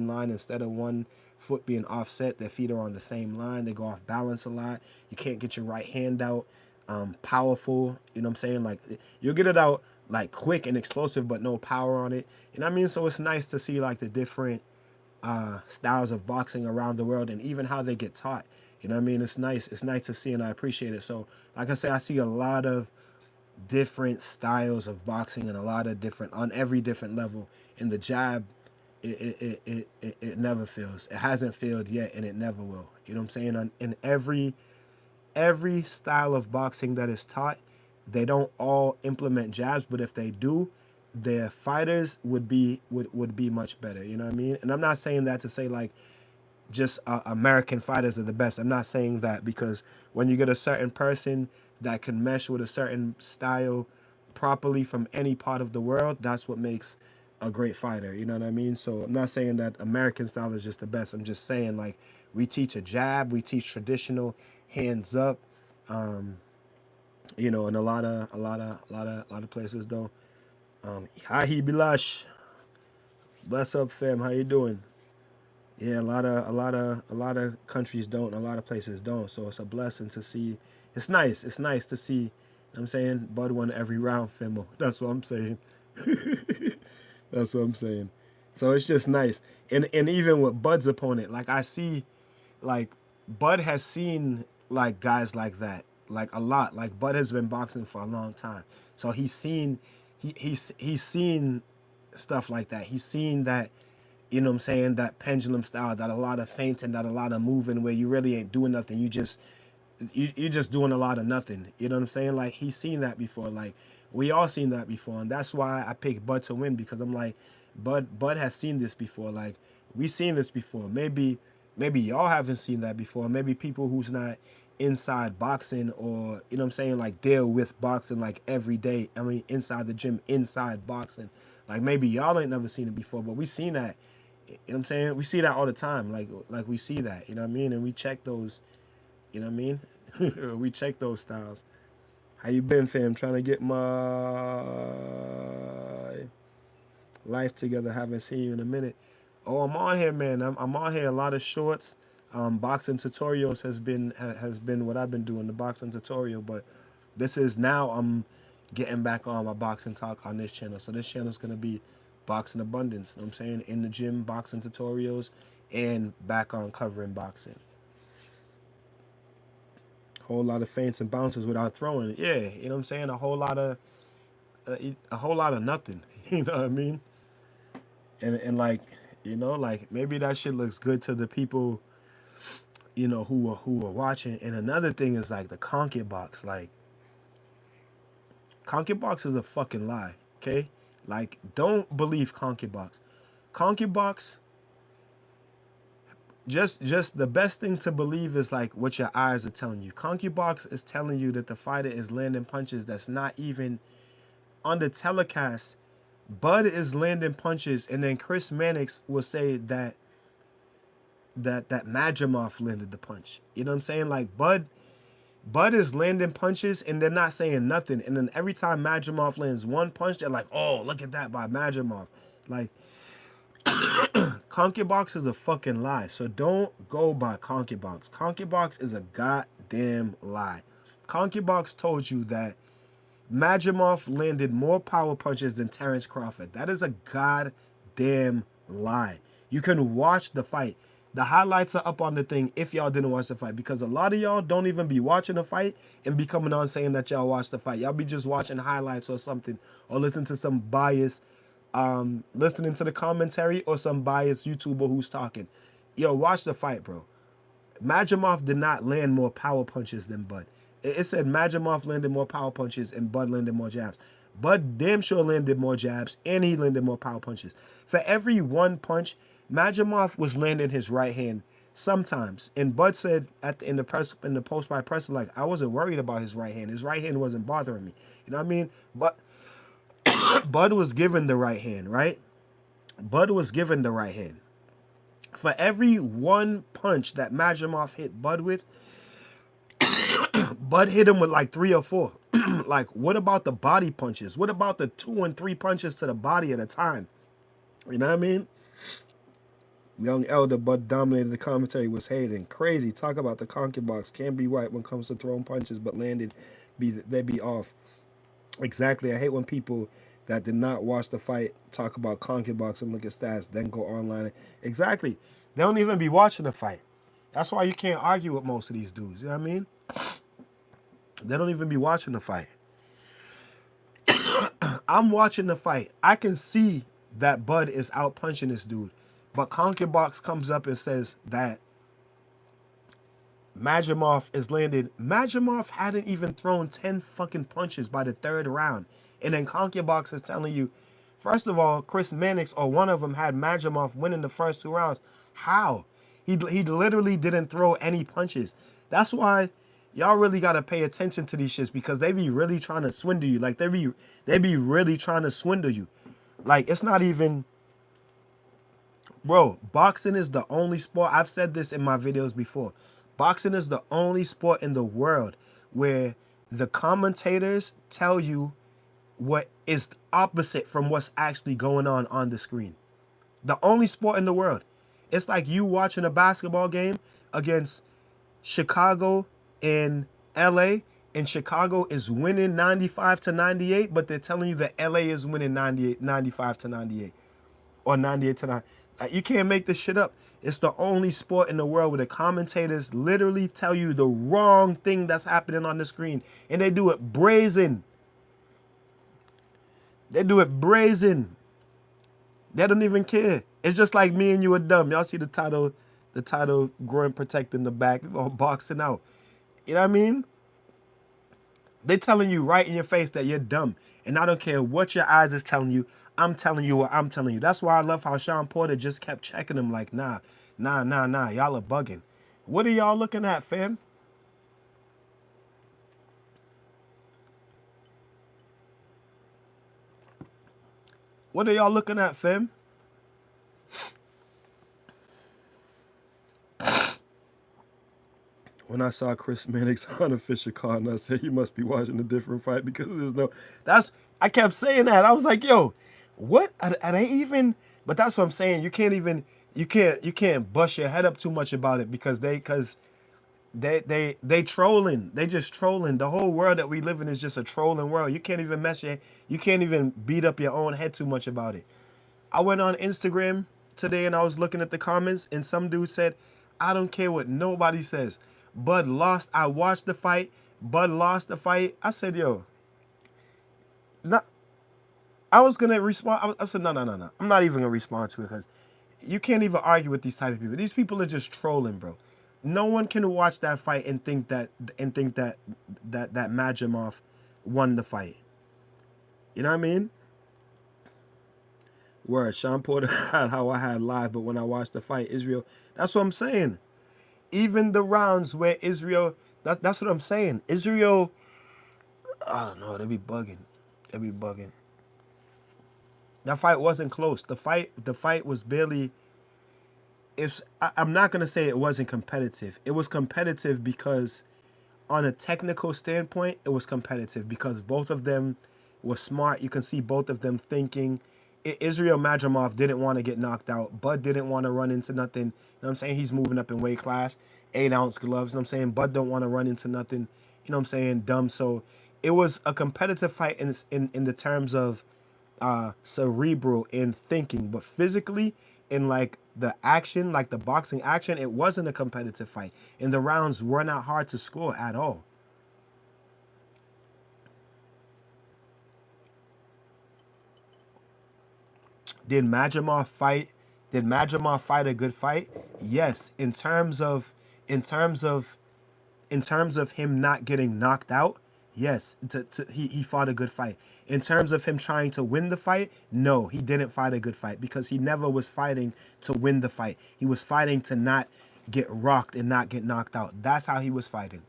line. Instead of one foot being offset, their feet are on the same line. They go off balance a lot. You can't get your right hand out powerful. You know what I'm saying? Like you'll get it out like quick and explosive, but no power on it. You know what I mean? So it's nice to see like the different styles of boxing around the world, and even how they get taught. You know what I mean? It's nice to see, and I appreciate it. So like I said, I see a lot of different styles of boxing, and a lot of different on every different level. And the jab, it never fails. It hasn't failed yet, and it never will. You know what I'm saying? In every style of boxing that is taught, they don't all implement jabs, but if they do, their fighters would be much better. You know what I mean? And I'm not saying that to say like just American fighters are the best. I'm not saying that, because when you get a certain person that can mesh with a certain style properly from any part of the world, that's what makes a great fighter. You know what I mean? So I'm not saying that American style is just the best. I'm just saying like we teach a jab, we teach traditional hands up, in a lot of places though. Hi Bilash, bless up fam, how you doing? Yeah, a lot of countries don't, a lot of places don't. So it's a blessing to see. It's nice to see. You know what I'm saying, Bud won every round, Fimo. That's what I'm saying. That's what I'm saying. So it's just nice. And even with Bud's opponent, like I see, like Bud has seen like guys like that, like a lot. Like Bud has been boxing for a long time, so he's seen stuff like that. He's seen that, you know what I'm saying, that pendulum style, that a lot of feinting, that a lot of moving where you really ain't doing nothing. You're just doing a lot of nothing. You know what I'm saying? Like he's seen that before. Like we all seen that before, and that's why I picked Bud to win, because I'm like, Bud has seen this before. Like we seen this before. Maybe y'all haven't seen that before. Maybe people who's not inside boxing, or you know what I'm saying, like deal with boxing like every day. I mean, inside the gym, inside boxing. Like maybe y'all ain't never seen it before, but we seen that. You know what I'm saying? We see that all the time. Like we see that. You know what I mean? And we check those. You know what I mean? We check those styles. How you been, fam? Trying to get my life together. Haven't seen you in a minute. Oh, I'm on here, man. I'm on here. A lot of shorts. Boxing tutorials has been what I've been doing, the boxing tutorial. But this is now I'm getting back on my boxing talk on this channel. So this channel is gonna be boxing abundance. You know what I'm saying? In the gym, boxing tutorials, and back on covering boxing. Whole lot of feints and bounces without throwing it. Yeah, you know what I'm saying? A whole lot of nothing. You know what I mean? And like, you know, like maybe that shit looks good to the people, you know, who are watching. And another thing is like the conky box. Like conky box is a fucking lie. Okay? Like don't believe conky box. Conky box, just the best thing to believe is like what your eyes are telling you. ConcuBox is telling you that the fighter is landing punches that's not even on the telecast. Bud is landing punches, and then Chris Mannix will say that Madrimov landed the punch. You know what I'm saying? Like Bud is landing punches, and they're not saying nothing. And then every time Madrimov lands one punch, they're like, "Oh, look at that by Madrimov." Like ConcuBox is a fucking lie. So don't go by ConcuBox. ConcuBox is a goddamn lie. ConcuBox told you that Madrimov landed more power punches than Terence Crawford. That is a goddamn lie. You can watch the fight. The highlights are up on the thing if y'all didn't watch the fight, because a lot of y'all don't even be watching the fight and be coming on saying that y'all watched the fight. Y'all be just watching highlights or something, or listen to some biased listening to the commentary, or some biased YouTuber who's talking. Yo, watch the fight, bro. Madrimov did not land more power punches than Bud. It said Madrimov landed more power punches and Bud landed more jabs. Bud damn sure landed more jabs, and he landed more power punches. For every one punch, Madrimov was landing his right hand sometimes. And Bud said in the post by press, like, I wasn't worried about his right hand. His right hand wasn't bothering me. You know what I mean? But Bud was given the right hand, right? Bud was given the right hand. For every one punch that Madrimov hit Bud with, Bud hit him with like 3 or 4. Like, what about the body punches? What about the 2 and 3 punches to the body at a time? You know what I mean? Young Elder Bud dominated the commentary, was hating. Crazy. Talk about the ConcuBox. Can't be right when it comes to throwing punches, but landed, they be off. Exactly. I hate when people that did not watch the fight talk about ConcuBox and look at stats, then go online. Exactly. They don't even be watching the fight. That's why you can't argue with most of these dudes. You know what I mean? They don't even be watching the fight. I'm watching the fight. I can see that Bud is out punching this dude. But ConcuBox comes up and says that Madrimov is landed. Madrimov hadn't even thrown 10 fucking punches by the 3rd round. And then ConcuBox is telling you, first of all, Chris Mannix or one of them had Madrimov winning the first 2 rounds. How? He literally didn't throw any punches. That's why y'all really got to pay attention to these shits, because they be really trying to swindle you. Like, they be really trying to swindle you. Like, it's not even... Bro, boxing is the only sport, I've said this in my videos before, boxing is the only sport in the world where the commentators tell you what is opposite from what's actually going on the screen. The only sport in the world. It's like you watching a basketball game against Chicago and LA, and Chicago is winning 95-98, but they're telling you that LA is winning 95-98 or 98-9. You can't make this shit up. It's the only sport in the world where the commentators literally tell you the wrong thing that's happening on the screen. And they do it brazen. They do it brazen. They don't even care. It's just like me and you are dumb. Y'all see the title growing protect in the back, boxing out. You know what I mean? They telling you right in your face that you're dumb. And I don't care what your eyes is telling you. I'm telling you what I'm telling you. That's why I love how Sean Porter just kept checking him like, nah. Y'all are bugging. What are y'all looking at, fam? What are y'all looking at, fam? When I saw Chris Manning's unofficial card, and I said, you must be watching a different fight because there's no. I kept saying that. I was like, yo, what? Are they even? But that's what I'm saying. You can't bust your head up too much about it because they trolling. They just trolling. The whole world that we live in is just a trolling world. You can't even beat up your own head too much about it. I went on Instagram today and I was looking at the comments and some dude said, I don't care what nobody says. Bud lost. I watched the fight. Bud lost the fight. I said, yo, not, I was going to respond. I said, no. I'm not even going to respond to it because you can't even argue with these type of people. These people are just trolling, bro. No one can watch that fight and think that Madrimov won the fight. You know what I mean? Word, Sean Porter had how I had live, but when I watched the fight, Israel, that's what I'm saying. Even the rounds where Israel, that's what I'm saying. Israel, I don't know, they be bugging. They be bugging. That fight wasn't close. The fight was barely. I'm not gonna say it wasn't competitive. It was competitive because, on a technical standpoint, it was competitive because both of them were smart. You can see both of them thinking. Israel Madrimov didn't want to get knocked out. Bud didn't want to run into nothing. You know what I'm saying? He's moving up in weight class, 8-ounce gloves. You know what I'm saying? Bud don't want to run into nothing. You know what I'm saying? Dumb. So it was a competitive fight in the terms of cerebral in thinking, but physically in like the action, like the boxing action, it wasn't a competitive fight. And the rounds were not hard to score at all. Did Madrimov fight? Did Madrimov fight a good fight? Yes. In terms of him not getting knocked out, yes, he fought a good fight. In terms of him trying to win the fight, no, he didn't fight a good fight because he never was fighting to win the fight. He was fighting to not get rocked and not get knocked out. That's how he was fighting.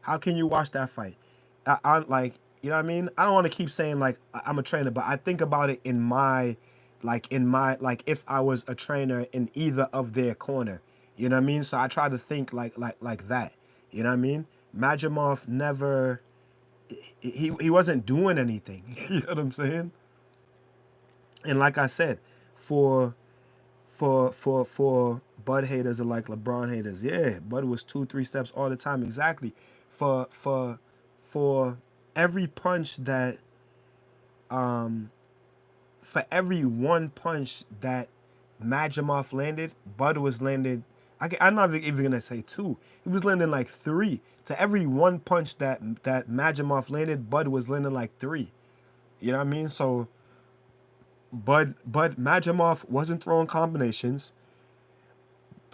How can you watch that fight? I like, you know what I mean? I don't want to keep saying like I'm a trainer, but I think about it like if I was a trainer in either of their corner. You know what I mean? So I try to think like that. You know what I mean? Majimov never he wasn't doing anything. You know what I'm saying? And like I said, for for Bud haters are like LeBron haters. Yeah, Bud was 2, 3 steps all the time. Exactly. For for for every punch that um for every one punch that Majimov landed, Bud was landed. I'm not even gonna say two. He was landing like three. To every one punch that Majimov landed, Bud was landing like three. You know what I mean? So Bud Majimov wasn't throwing combinations.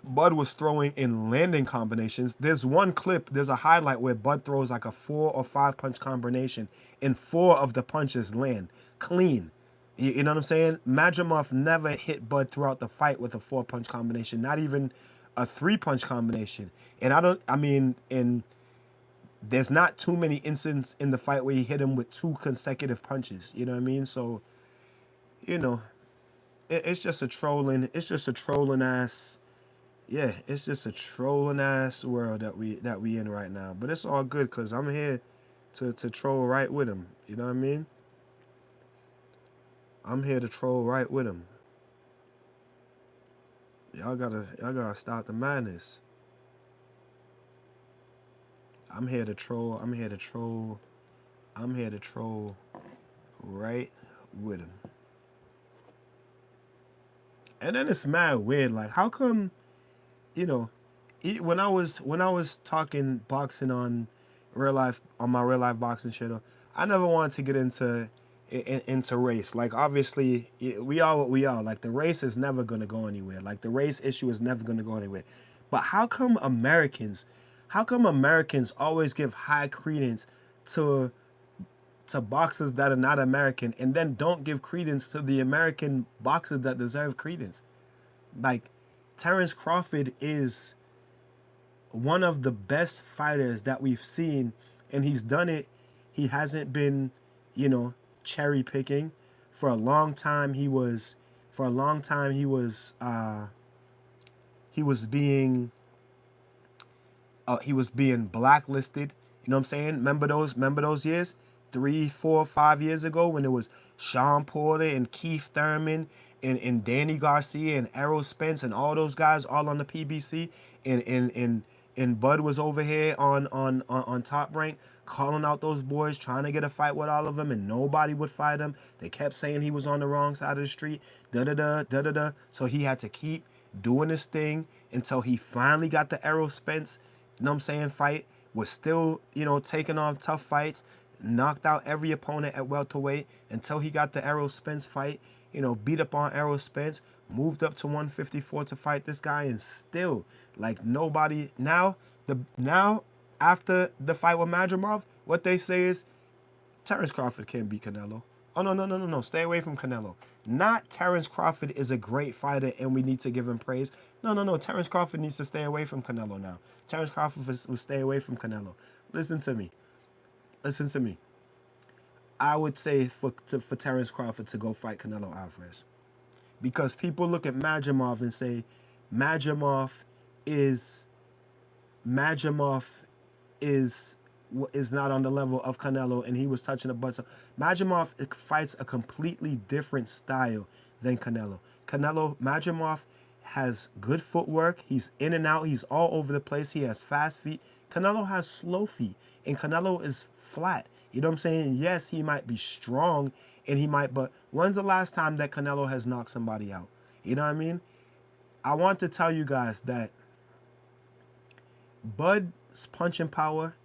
Bud was throwing in landing combinations. There's one clip, there's a highlight where Bud throws like a 4 or 5 punch combination, and 4 of the punches land clean. You know what I'm saying? Majimov never hit Bud throughout the fight with a 4 punch combination, not even a 3 punch combination. And there's not too many instances in the fight where he hit him with 2 consecutive punches. You know what I mean? So, you know, it's just a trolling. It's just a trolling ass. Yeah, it's just a trolling ass world that we in right now. But it's all good because I'm here to troll right with him. You know what I mean? I'm here to troll right with him. Y'all gotta stop the madness. I'm here to troll. I'm here to troll. I'm here to troll right with him. And then it's mad weird. Like, how come, you know, when I was talking boxing on real life on my real life boxing channel, I never wanted to get into race. Like, obviously, we are what we are. Like, the race is never gonna go anywhere. Like, the race issue is never gonna go anywhere. But how come Americans always give high credence to boxers that are not American, and then don't give credence to the American boxers that deserve credence? Like, Terence Crawford is one of the best fighters that we've seen, and he's done it. He hasn't been, you know, cherry picking. For a long time, he was being blacklisted. You know what I'm saying? Remember those years, 3, 4, 5 years ago, when it was Sean Porter and Keith Thurman and Danny Garcia and Errol Spence and all those guys all on the PBC, and Bud was over here on Top Rank calling out those boys, trying to get a fight with all of them, and nobody would fight him. They kept saying he was on the wrong side of the street, da da da da da da. So he had to keep doing his thing until he finally got the Errol Spence, you know what I'm saying, fight. Was still, you know, taking on tough fights, knocked out every opponent at welterweight until he got the Errol Spence fight. You know, beat up on Errol Spence, moved up to 154 to fight this guy, and still, like, nobody now after the fight with Madrimov, what they say is Terence Crawford can't beat Canelo. Oh, no, no, no, no, no. Stay away from Canelo. Not Terence Crawford is a great fighter and we need to give him praise. No, no, no. Terence Crawford needs to stay away from Canelo now. Terence Crawford will stay away from Canelo. Listen to me. Listen to me. I would say for Terence Crawford to go fight Canelo Alvarez. Because people look at Madrimov and say Madrimov is Madrimov is not on the level of Canelo, and he was touching the butts. Madrimov fights a completely different style than Canelo. Madrimov has good footwork. He's in and out. He's all over the place. He has fast feet. Canelo has slow feet, and Canelo is flat. You know what I'm saying? Yes, he might be strong, but when's the last time that Canelo has knocked somebody out? You know what I mean? I want to tell you guys that Bud's punching power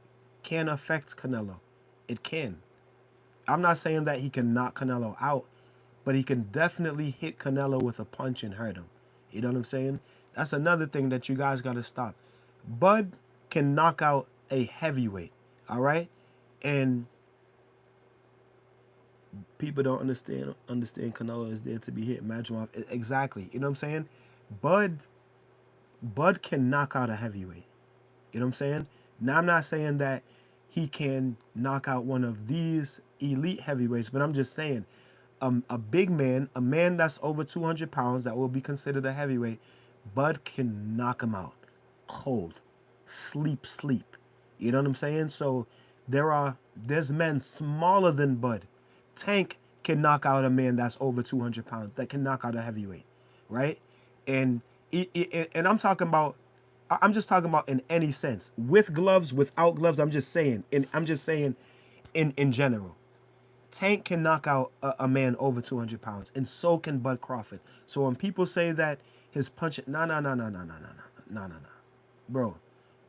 can affect Canelo. It can. I'm not saying that he can knock Canelo out, but he can definitely hit Canelo with a punch and hurt him. You know what I'm saying? That's another thing that you guys got to stop. Bud can knock out a heavyweight, all right? And people don't understand Canelo is there to be hit. Madrimov, exactly. You know what I'm saying? Bud can knock out a heavyweight. You know what I'm saying? Now, I'm not saying that he can knock out one of these elite heavyweights, but I'm just saying a big man, a man that's over 200 pounds that will be considered a heavyweight, Bud can knock him out cold. Sleep. You know what I'm saying? So there's men smaller than Bud. Tank can knock out a man that's over 200 pounds, that can knock out a heavyweight, right? And I'm just talking about in any sense, with gloves, without gloves. I'm just saying in general. Tank can knock out a man over 200 pounds, and so can Bud Crawford. So when people say that his punch, no, bro,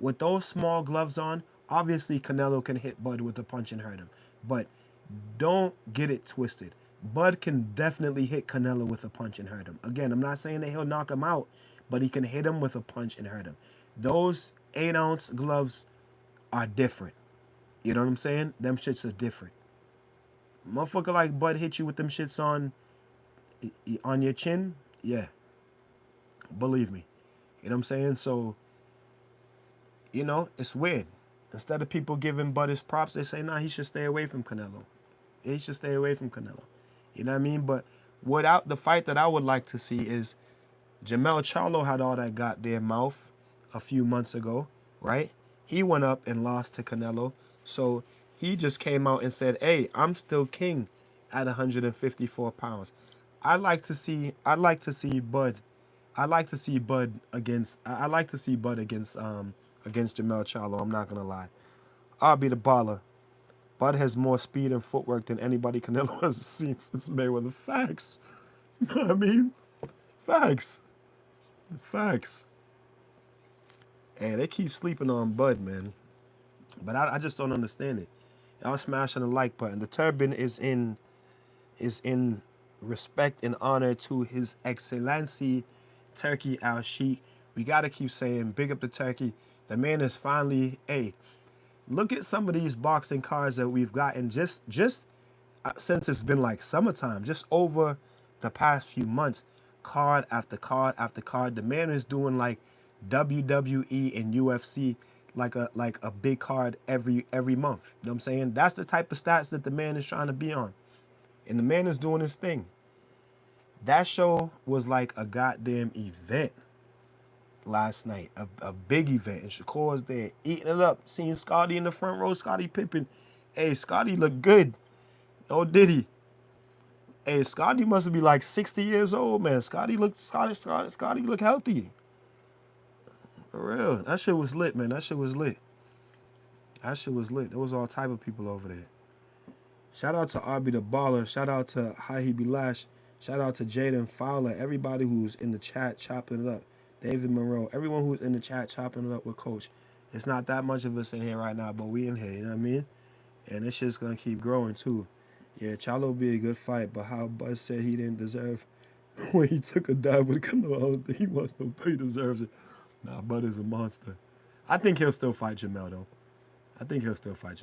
with those small gloves on, obviously Canelo can hit Bud with a punch and hurt him, but don't get it twisted. Bud can definitely hit Canelo with a punch and hurt him. Again, I'm not saying that he'll knock him out, but he can hit him with a punch and hurt him. Those 8-ounce gloves are different. You know what I'm saying? Them shits are different. Motherfucker like Bud hit you with them shits on your chin, yeah. Believe me. You know what I'm saying? So, you know, it's weird. Instead of people giving Bud his props, they say, nah, he should stay away from Canelo. He should stay away from Canelo. You know what I mean? But the fight that I would like to see is Jermell Charlo had all that goddamn mouth a few months ago, right? He went up and lost to Canelo. So he just came out and said, hey, I'm still king at 154 pounds. I'd like to see Bud against Jermell Charlo. I'm not gonna lie. I'll be the baller. Bud has more speed and footwork than anybody Canelo has seen since Mayweather. Facts. You know what I mean? Facts. Facts. Hey, they keep sleeping on Bud, man. But I just don't understand it. Y'all smashing the like button. The turban is in respect and honor to His Excellency Turkey Al Sheikh. We gotta keep saying big up the Turkey. The man is finally, hey, look at some of these boxing cards that we've gotten just since it's been like summertime, just over the past few months, card after card after card. The man is doing like WWE and UFC, like a big card every month. You know what I'm saying? That's the type of stats that the man is trying to be on. And the man is doing his thing. That show was like a goddamn event last night. A big event. And Shakur was there eating it up. Seeing Scotty in the front row, Scotty Pippen. Hey, Scotty looked good. Oh, did he? Hey, Scotty must be like 60 years old, man. Scotty looked healthy. For real. That shit was lit, man. That shit was lit. There was all type of people over there. Shout out to Arby the Baller. Shout out to Hi He Be Lash. Shout out to Jaden Fowler. Everybody who's in the chat chopping it up. David Monroe. Everyone who's in the chat chopping it up with Coach. It's not that much of us in here right now, but we in here, you know what I mean? And this shit's going to keep growing, too. Yeah, Charlo be a good fight, but how Buzz said he didn't deserve when he took a dive with Canelo, I don't think he wants no pay, deserves it. Nah, Bud is a monster. I think he'll still fight Jamel, though. Yeah, I think he'll still fight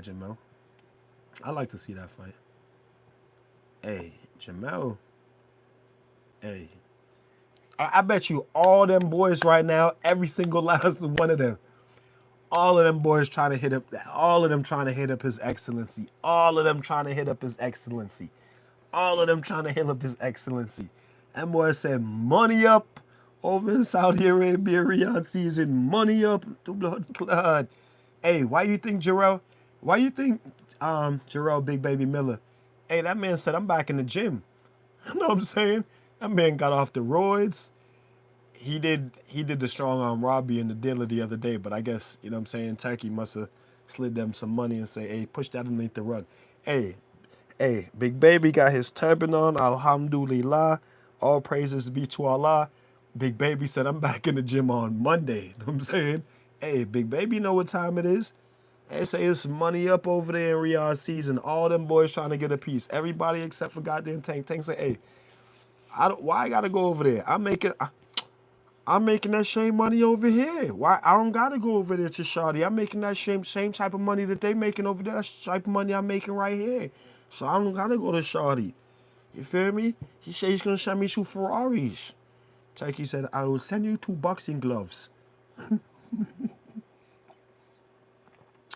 Jamel. I like to see that fight. Hey, Jamel. Hey. I bet you all them boys right now, every single last one of them, all of them boys trying to hit up, all of them trying to hit up His Excellency. That boy said, money up over in Saudi Arabia, Riyadh season, money up to blood clot. Hey, why you think Jarrell Big Baby Miller? Hey, that man said, I'm back in the gym. You know what I'm saying? That man got off the roids. He did the strong arm robbery in the dealer the other day, but I guess, you know what I'm saying, Turkey must have slid them some money and say, hey, push that underneath the rug. Hey, Big Baby got his turban on, alhamdulillah. All praises be to Allah. Big Baby said, I'm back in the gym on Monday. You know what I'm saying? Hey, Big Baby know what time it is. They say it's money up over there in Riyadh season. All them boys trying to get a piece. Everybody except for goddamn Tank. Tank say, hey, why I gotta go over there? I'm making that same money over here. Why I don't gotta go over there to Shawty? I'm making that same type of money that they making over there. That's the type of money I'm making right here. So I don't gotta go to Shawty. You feel me? He said he's gonna send me 2 Ferraris. Turkey said, I will send you 2 boxing gloves.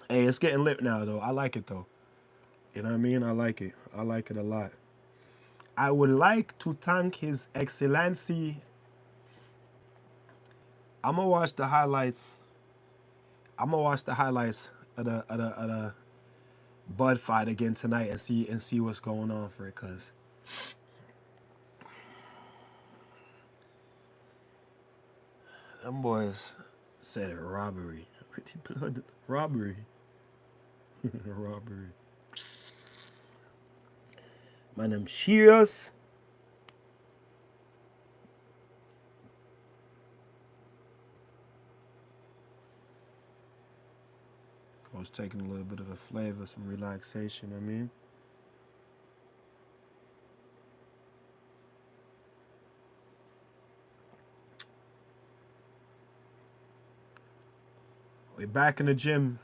Hey, it's getting lit now, though. I like it, though. You know what I mean? I like it. I like it a lot. I would like to thank His Excellency. I'm gonna watch the highlights. Of the Bud fight again tonight and see what's going on for it, cause them boys said it robbery. Robbery. Robbery. My name's Cheers. I was taking a little bit of the flavor, some relaxation, I mean. We're back in the gym.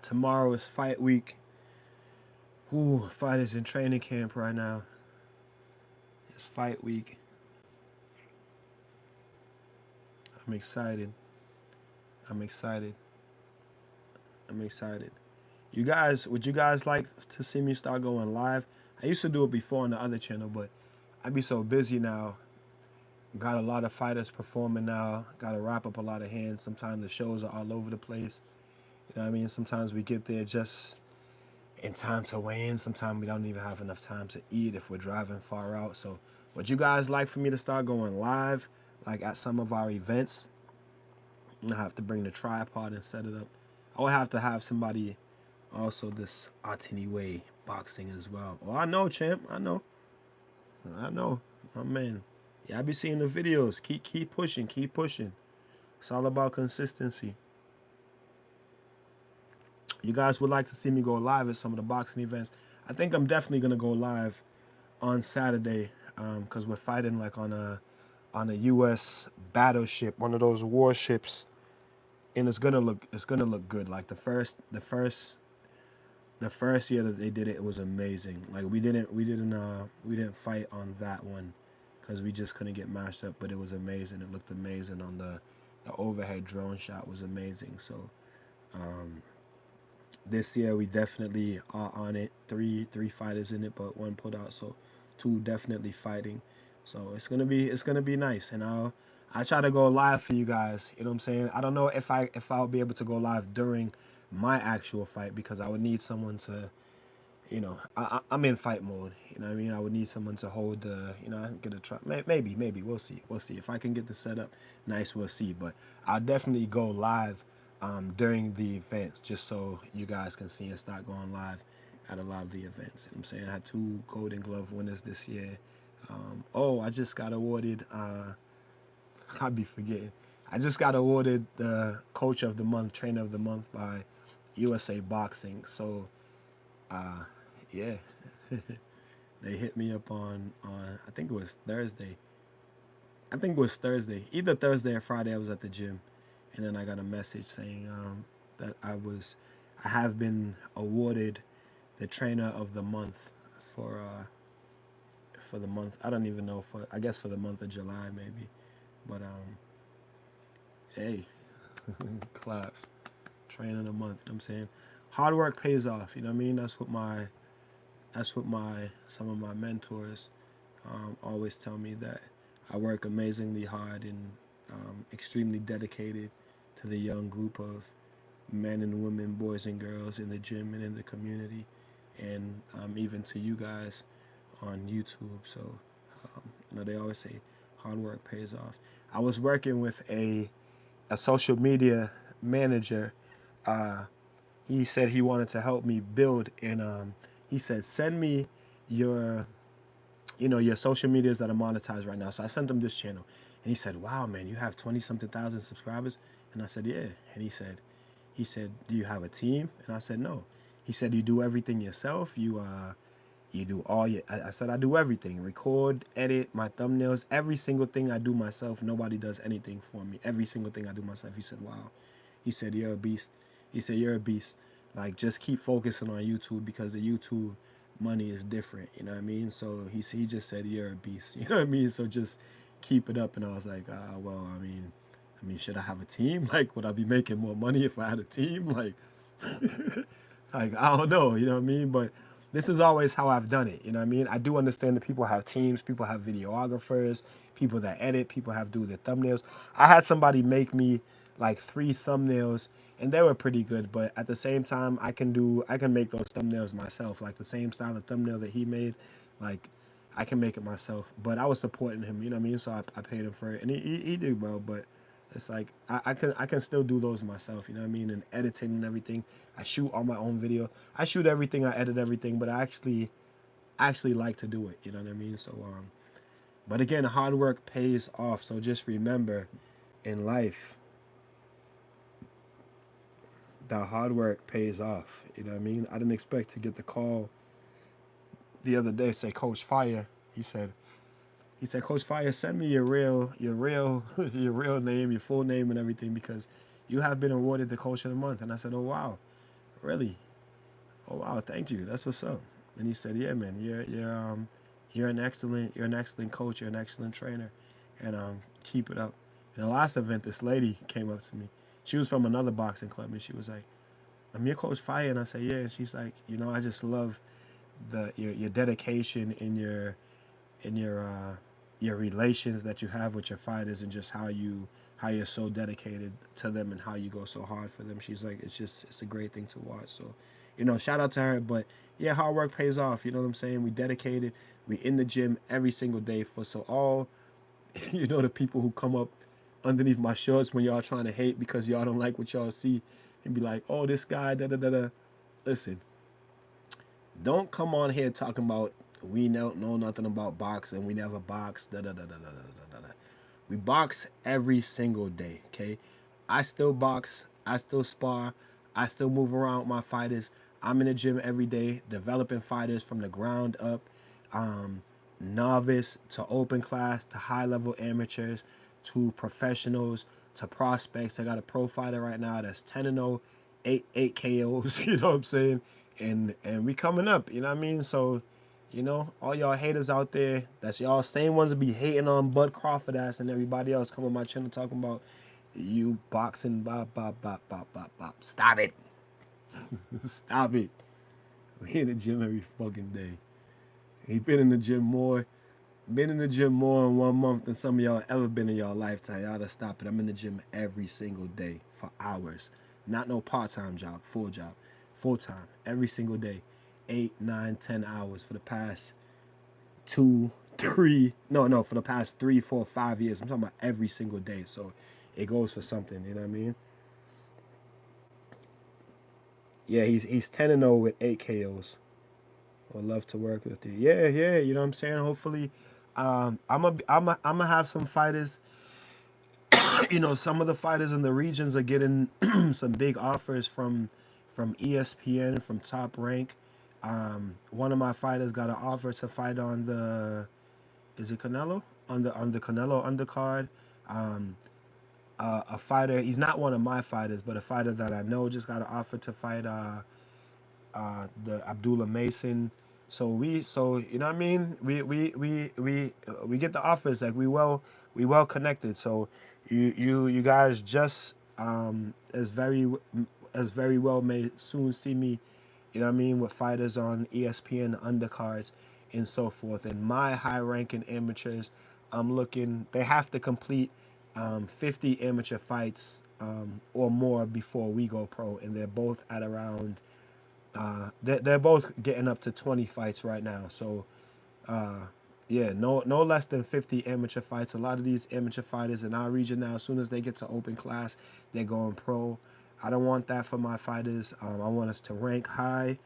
Tomorrow is fight week. Ooh, fighters in training camp right now. It's fight week. I'm excited. You guys, would you guys like to see me start going live? I used to do it before on the other channel, but I be so busy now. Got a lot of fighters performing now. Got to wrap up a lot of hands. Sometimes the shows are all over the place. You know what I mean? Sometimes we get there just in time to weigh in. Sometimes we don't even have enough time to eat if we're driving far out. So would you guys like for me to start going live, like at some of our events? I have to bring the tripod and set it up. I would have to have somebody also this Atini way boxing as well. Oh, I know, champ. I know. Oh man. Yeah, I be seeing the videos. Keep pushing. Keep pushing. It's all about consistency. You guys would like to see me go live at some of the boxing events. I think I'm definitely gonna go live on Saturday, because we're fighting like on a U.S. battleship, one of those warships, and it's gonna look good. Like the first year that they did it, it was amazing. Like we didn't fight on that one because we just couldn't get matched up, but it was amazing. It looked amazing on the overhead drone shot was amazing. So this year we definitely are on it. Three fighters in it, but one pulled out. So two definitely fighting. So it's gonna be nice, and I try to go live for you guys. You know what I'm saying? I don't know if I'll be able to go live during my actual fight because I would need someone to, I'm in fight mode. You know what I mean? I would need someone to hold the, I'm gonna try. Maybe we'll see. We'll see if I can get the setup nice. We'll see. But I'll definitely go live during the events just so you guys can see and start going live at a lot of the events. You know what I'm saying? I had 2 Golden Glove winners this year. I just got awarded. I'll be forgetting. I just got awarded the Coach of the Month, Trainer of the Month by USA Boxing. So, yeah, they hit me up on I think it was Thursday. I think it was Thursday, either Thursday or Friday. I was at the gym, and then I got a message saying that I have been awarded the Trainer of the Month for the month. I don't even know I guess for the month of July maybe, but hey, claps. Trainer of the month. You know what I'm saying? Hard work pays off. You know what I mean? That's what some of my mentors always tell me, that I work amazingly hard and extremely dedicated to the young group of men and women, boys and girls in the gym and in the community, and even to you guys on YouTube. So, they always say hard work pays off. I was working with a social media manager. He said he wanted to help me build, and he said, send me your your social medias that are monetized right now. So I sent him this channel, and he said, wow, man, you have 20 something thousand subscribers. And I said, yeah. And he said, do you have a team? And I said, no. He said, you do everything yourself. You do all your. I said, I do everything: record, edit, my thumbnails, every single thing I do myself. Nobody does anything for me. Every single thing I do myself. He said, wow. He said, you're a beast. He said, you're a beast. Like, just keep focusing on YouTube, because the YouTube money is different. You know what I mean? So he just said, you're a beast. You know what I mean? So just keep it up. And I was like, well, I mean, should I have a team? Like, would I be making more money if I had a team? Like, like, I don't know. You know what I mean? But this is always how I've done it. You know what I mean? I do understand that people have teams, people have videographers, people that edit, people have do their thumbnails. I had somebody make me like 3 thumbnails, and they were pretty good. But at the same time, I can make those thumbnails myself, like the same style of thumbnail that he made. Like, I can make it myself. But I was supporting him, you know what I mean? So I paid him for it, and he did well. But it's like I can still do those myself, you know what I mean? And editing and everything. I shoot all my own video. I shoot everything, I edit everything, but I actually like to do it, you know what I mean? So but again, hard work pays off. So just remember, in life, that hard work pays off. You know what I mean? I didn't expect to get the call the other day, say Coach Fire. He said, Coach Fire, send me your real name, your full name and everything, because you have been awarded the Coach of the Month. And I said, oh wow, really? Oh wow, thank you. That's what's up. And he said, yeah, man, you're an excellent coach, you're an excellent trainer, and keep it up. In the last event, this lady came up to me. She was from another boxing club, and she was like, I'm your Coach Fire. And I said, yeah. And she's like, I just love your dedication and your relations that you have with your fighters, and just how you're so dedicated to them and how you go so hard for them. She's like, it's a great thing to watch. So, shout out to her. But yeah, hard work pays off. You know what I'm saying? We dedicated. We in the gym every single day so all, the people who come up underneath my shorts when y'all trying to hate because y'all don't like what y'all see, and be like, oh, this guy, da da da da. Listen, Don't come on here talking about we don't know nothing about boxing. We never boxed. We box every single day. Okay, I still box. I still spar. I still move around with my fighters. I'm in the gym every day, developing fighters from the ground up, um, novice to open class to high level amateurs to professionals to prospects. I got a pro fighter right now that's 10-0, eight KOs. You know what I'm saying? And we coming up. You know what I mean? So, you know, all y'all haters out there, that's y'all same ones that be hating on Bud Crawford ass and everybody else come on my channel talking about you boxing, bop, bop, bop, bop, bop, bop. Stop it. Stop it. We in the gym every fucking day. He been in the gym more in 1 month than some of y'all ever been in y'all lifetime. Y'all to stop it. I'm in the gym every single day for hours. Not no part-time job, full job. Full time. Every single day. 8, 9, 10 hours for the past 3, 4, 5 years. I'm talking about every single day. So it goes for something, you know what I mean? Yeah, he's 10-0 with 8 KOs. Would love to work with you. Yeah, yeah, you know what I'm saying? Hopefully, I'm gonna have some fighters. You know, some of the fighters in the regions are getting some big offers from ESPN, from Top Rank. One of my fighters got an offer to fight on the, is it Canelo? On the Canelo undercard. Um, a fighter, he's not one of my fighters, but a fighter that I know just got an offer to fight the Abdullah Mason. So you know what I mean. We get the offers, like we well connected. So you guys just as very well may soon see me. You know what I mean, with fighters on ESPN undercards and so forth. And my high ranking amateurs, I'm looking. They have to complete 50 amateur fights or more before we go pro, and they're both at around they're both getting up to 20 fights right now. So, yeah, no less than 50 amateur fights. A lot of these amateur fighters in our region now, as soon as they get to open class, they're going pro. I don't want that for my fighters. I want us to rank high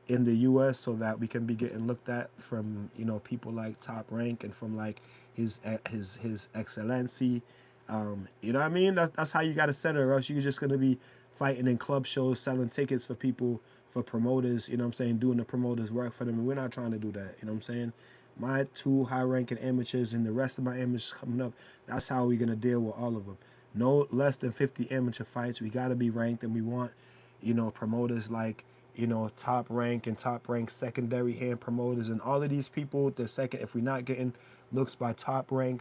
in the U.S. so that we can be getting looked at from, you know, people like Top Rank and from like his excellency. You know what I mean? That's how you got to set it, or else you're just gonna be fighting in club shows, selling tickets for people, for promoters. You know what I'm saying? Doing the promoters work for them, and we're not trying to do that. You know what I'm saying? My two high-ranking amateurs and the rest of my amateurs coming up. That's how we're gonna deal with all of them. No less than 50 amateur fights. We got to be ranked, and we want, you know, promoters like, you know, Top Rank and Top Rank secondary hand promoters and all of these people. The second, if we're not getting looks by Top Rank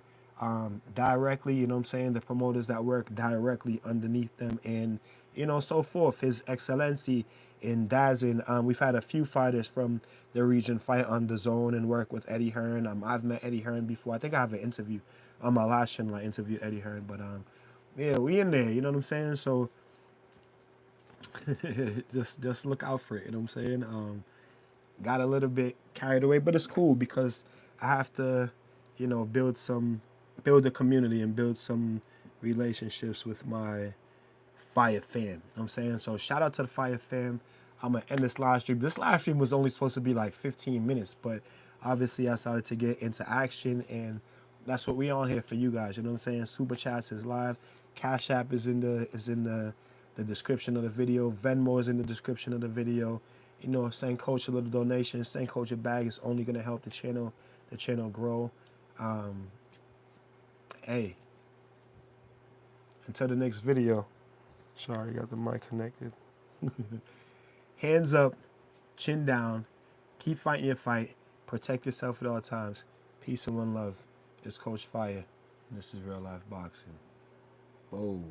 directly, you know what I'm saying, the promoters that work directly underneath them, and you know, so forth. His Excellency in Dazin, we've had a few fighters from the region fight on the zone and work with Eddie Hearn. I've met Eddie Hearn before. I think I have an interview on my last channel. I interviewed Eddie Hearn, but yeah, we in there. You know what I'm saying? So just look out for it. You know what I'm saying? Got a little bit carried away, but it's cool because I have to, you know, build a community and build some relationships with my Fire fam. You know what I'm saying? So shout out to the Fire fam. I'm gonna end this live stream. This live stream was only supposed to be like 15 minutes, but obviously I started to get into action, and that's what we on here for you guys. You know what I'm saying? Super Chats is live. Cash App is in the description of the video. Venmo is in the description of the video. You know, send Coach a little donation. Send Coach a bag. It's only gonna help the channel grow. Um, hey, until the next video. Sorry, got the mic connected. Hands up, chin down, keep fighting your fight, protect yourself at all times. Peace and one love. It's Coach Fire, and this is Real Life Boxing. Whoa.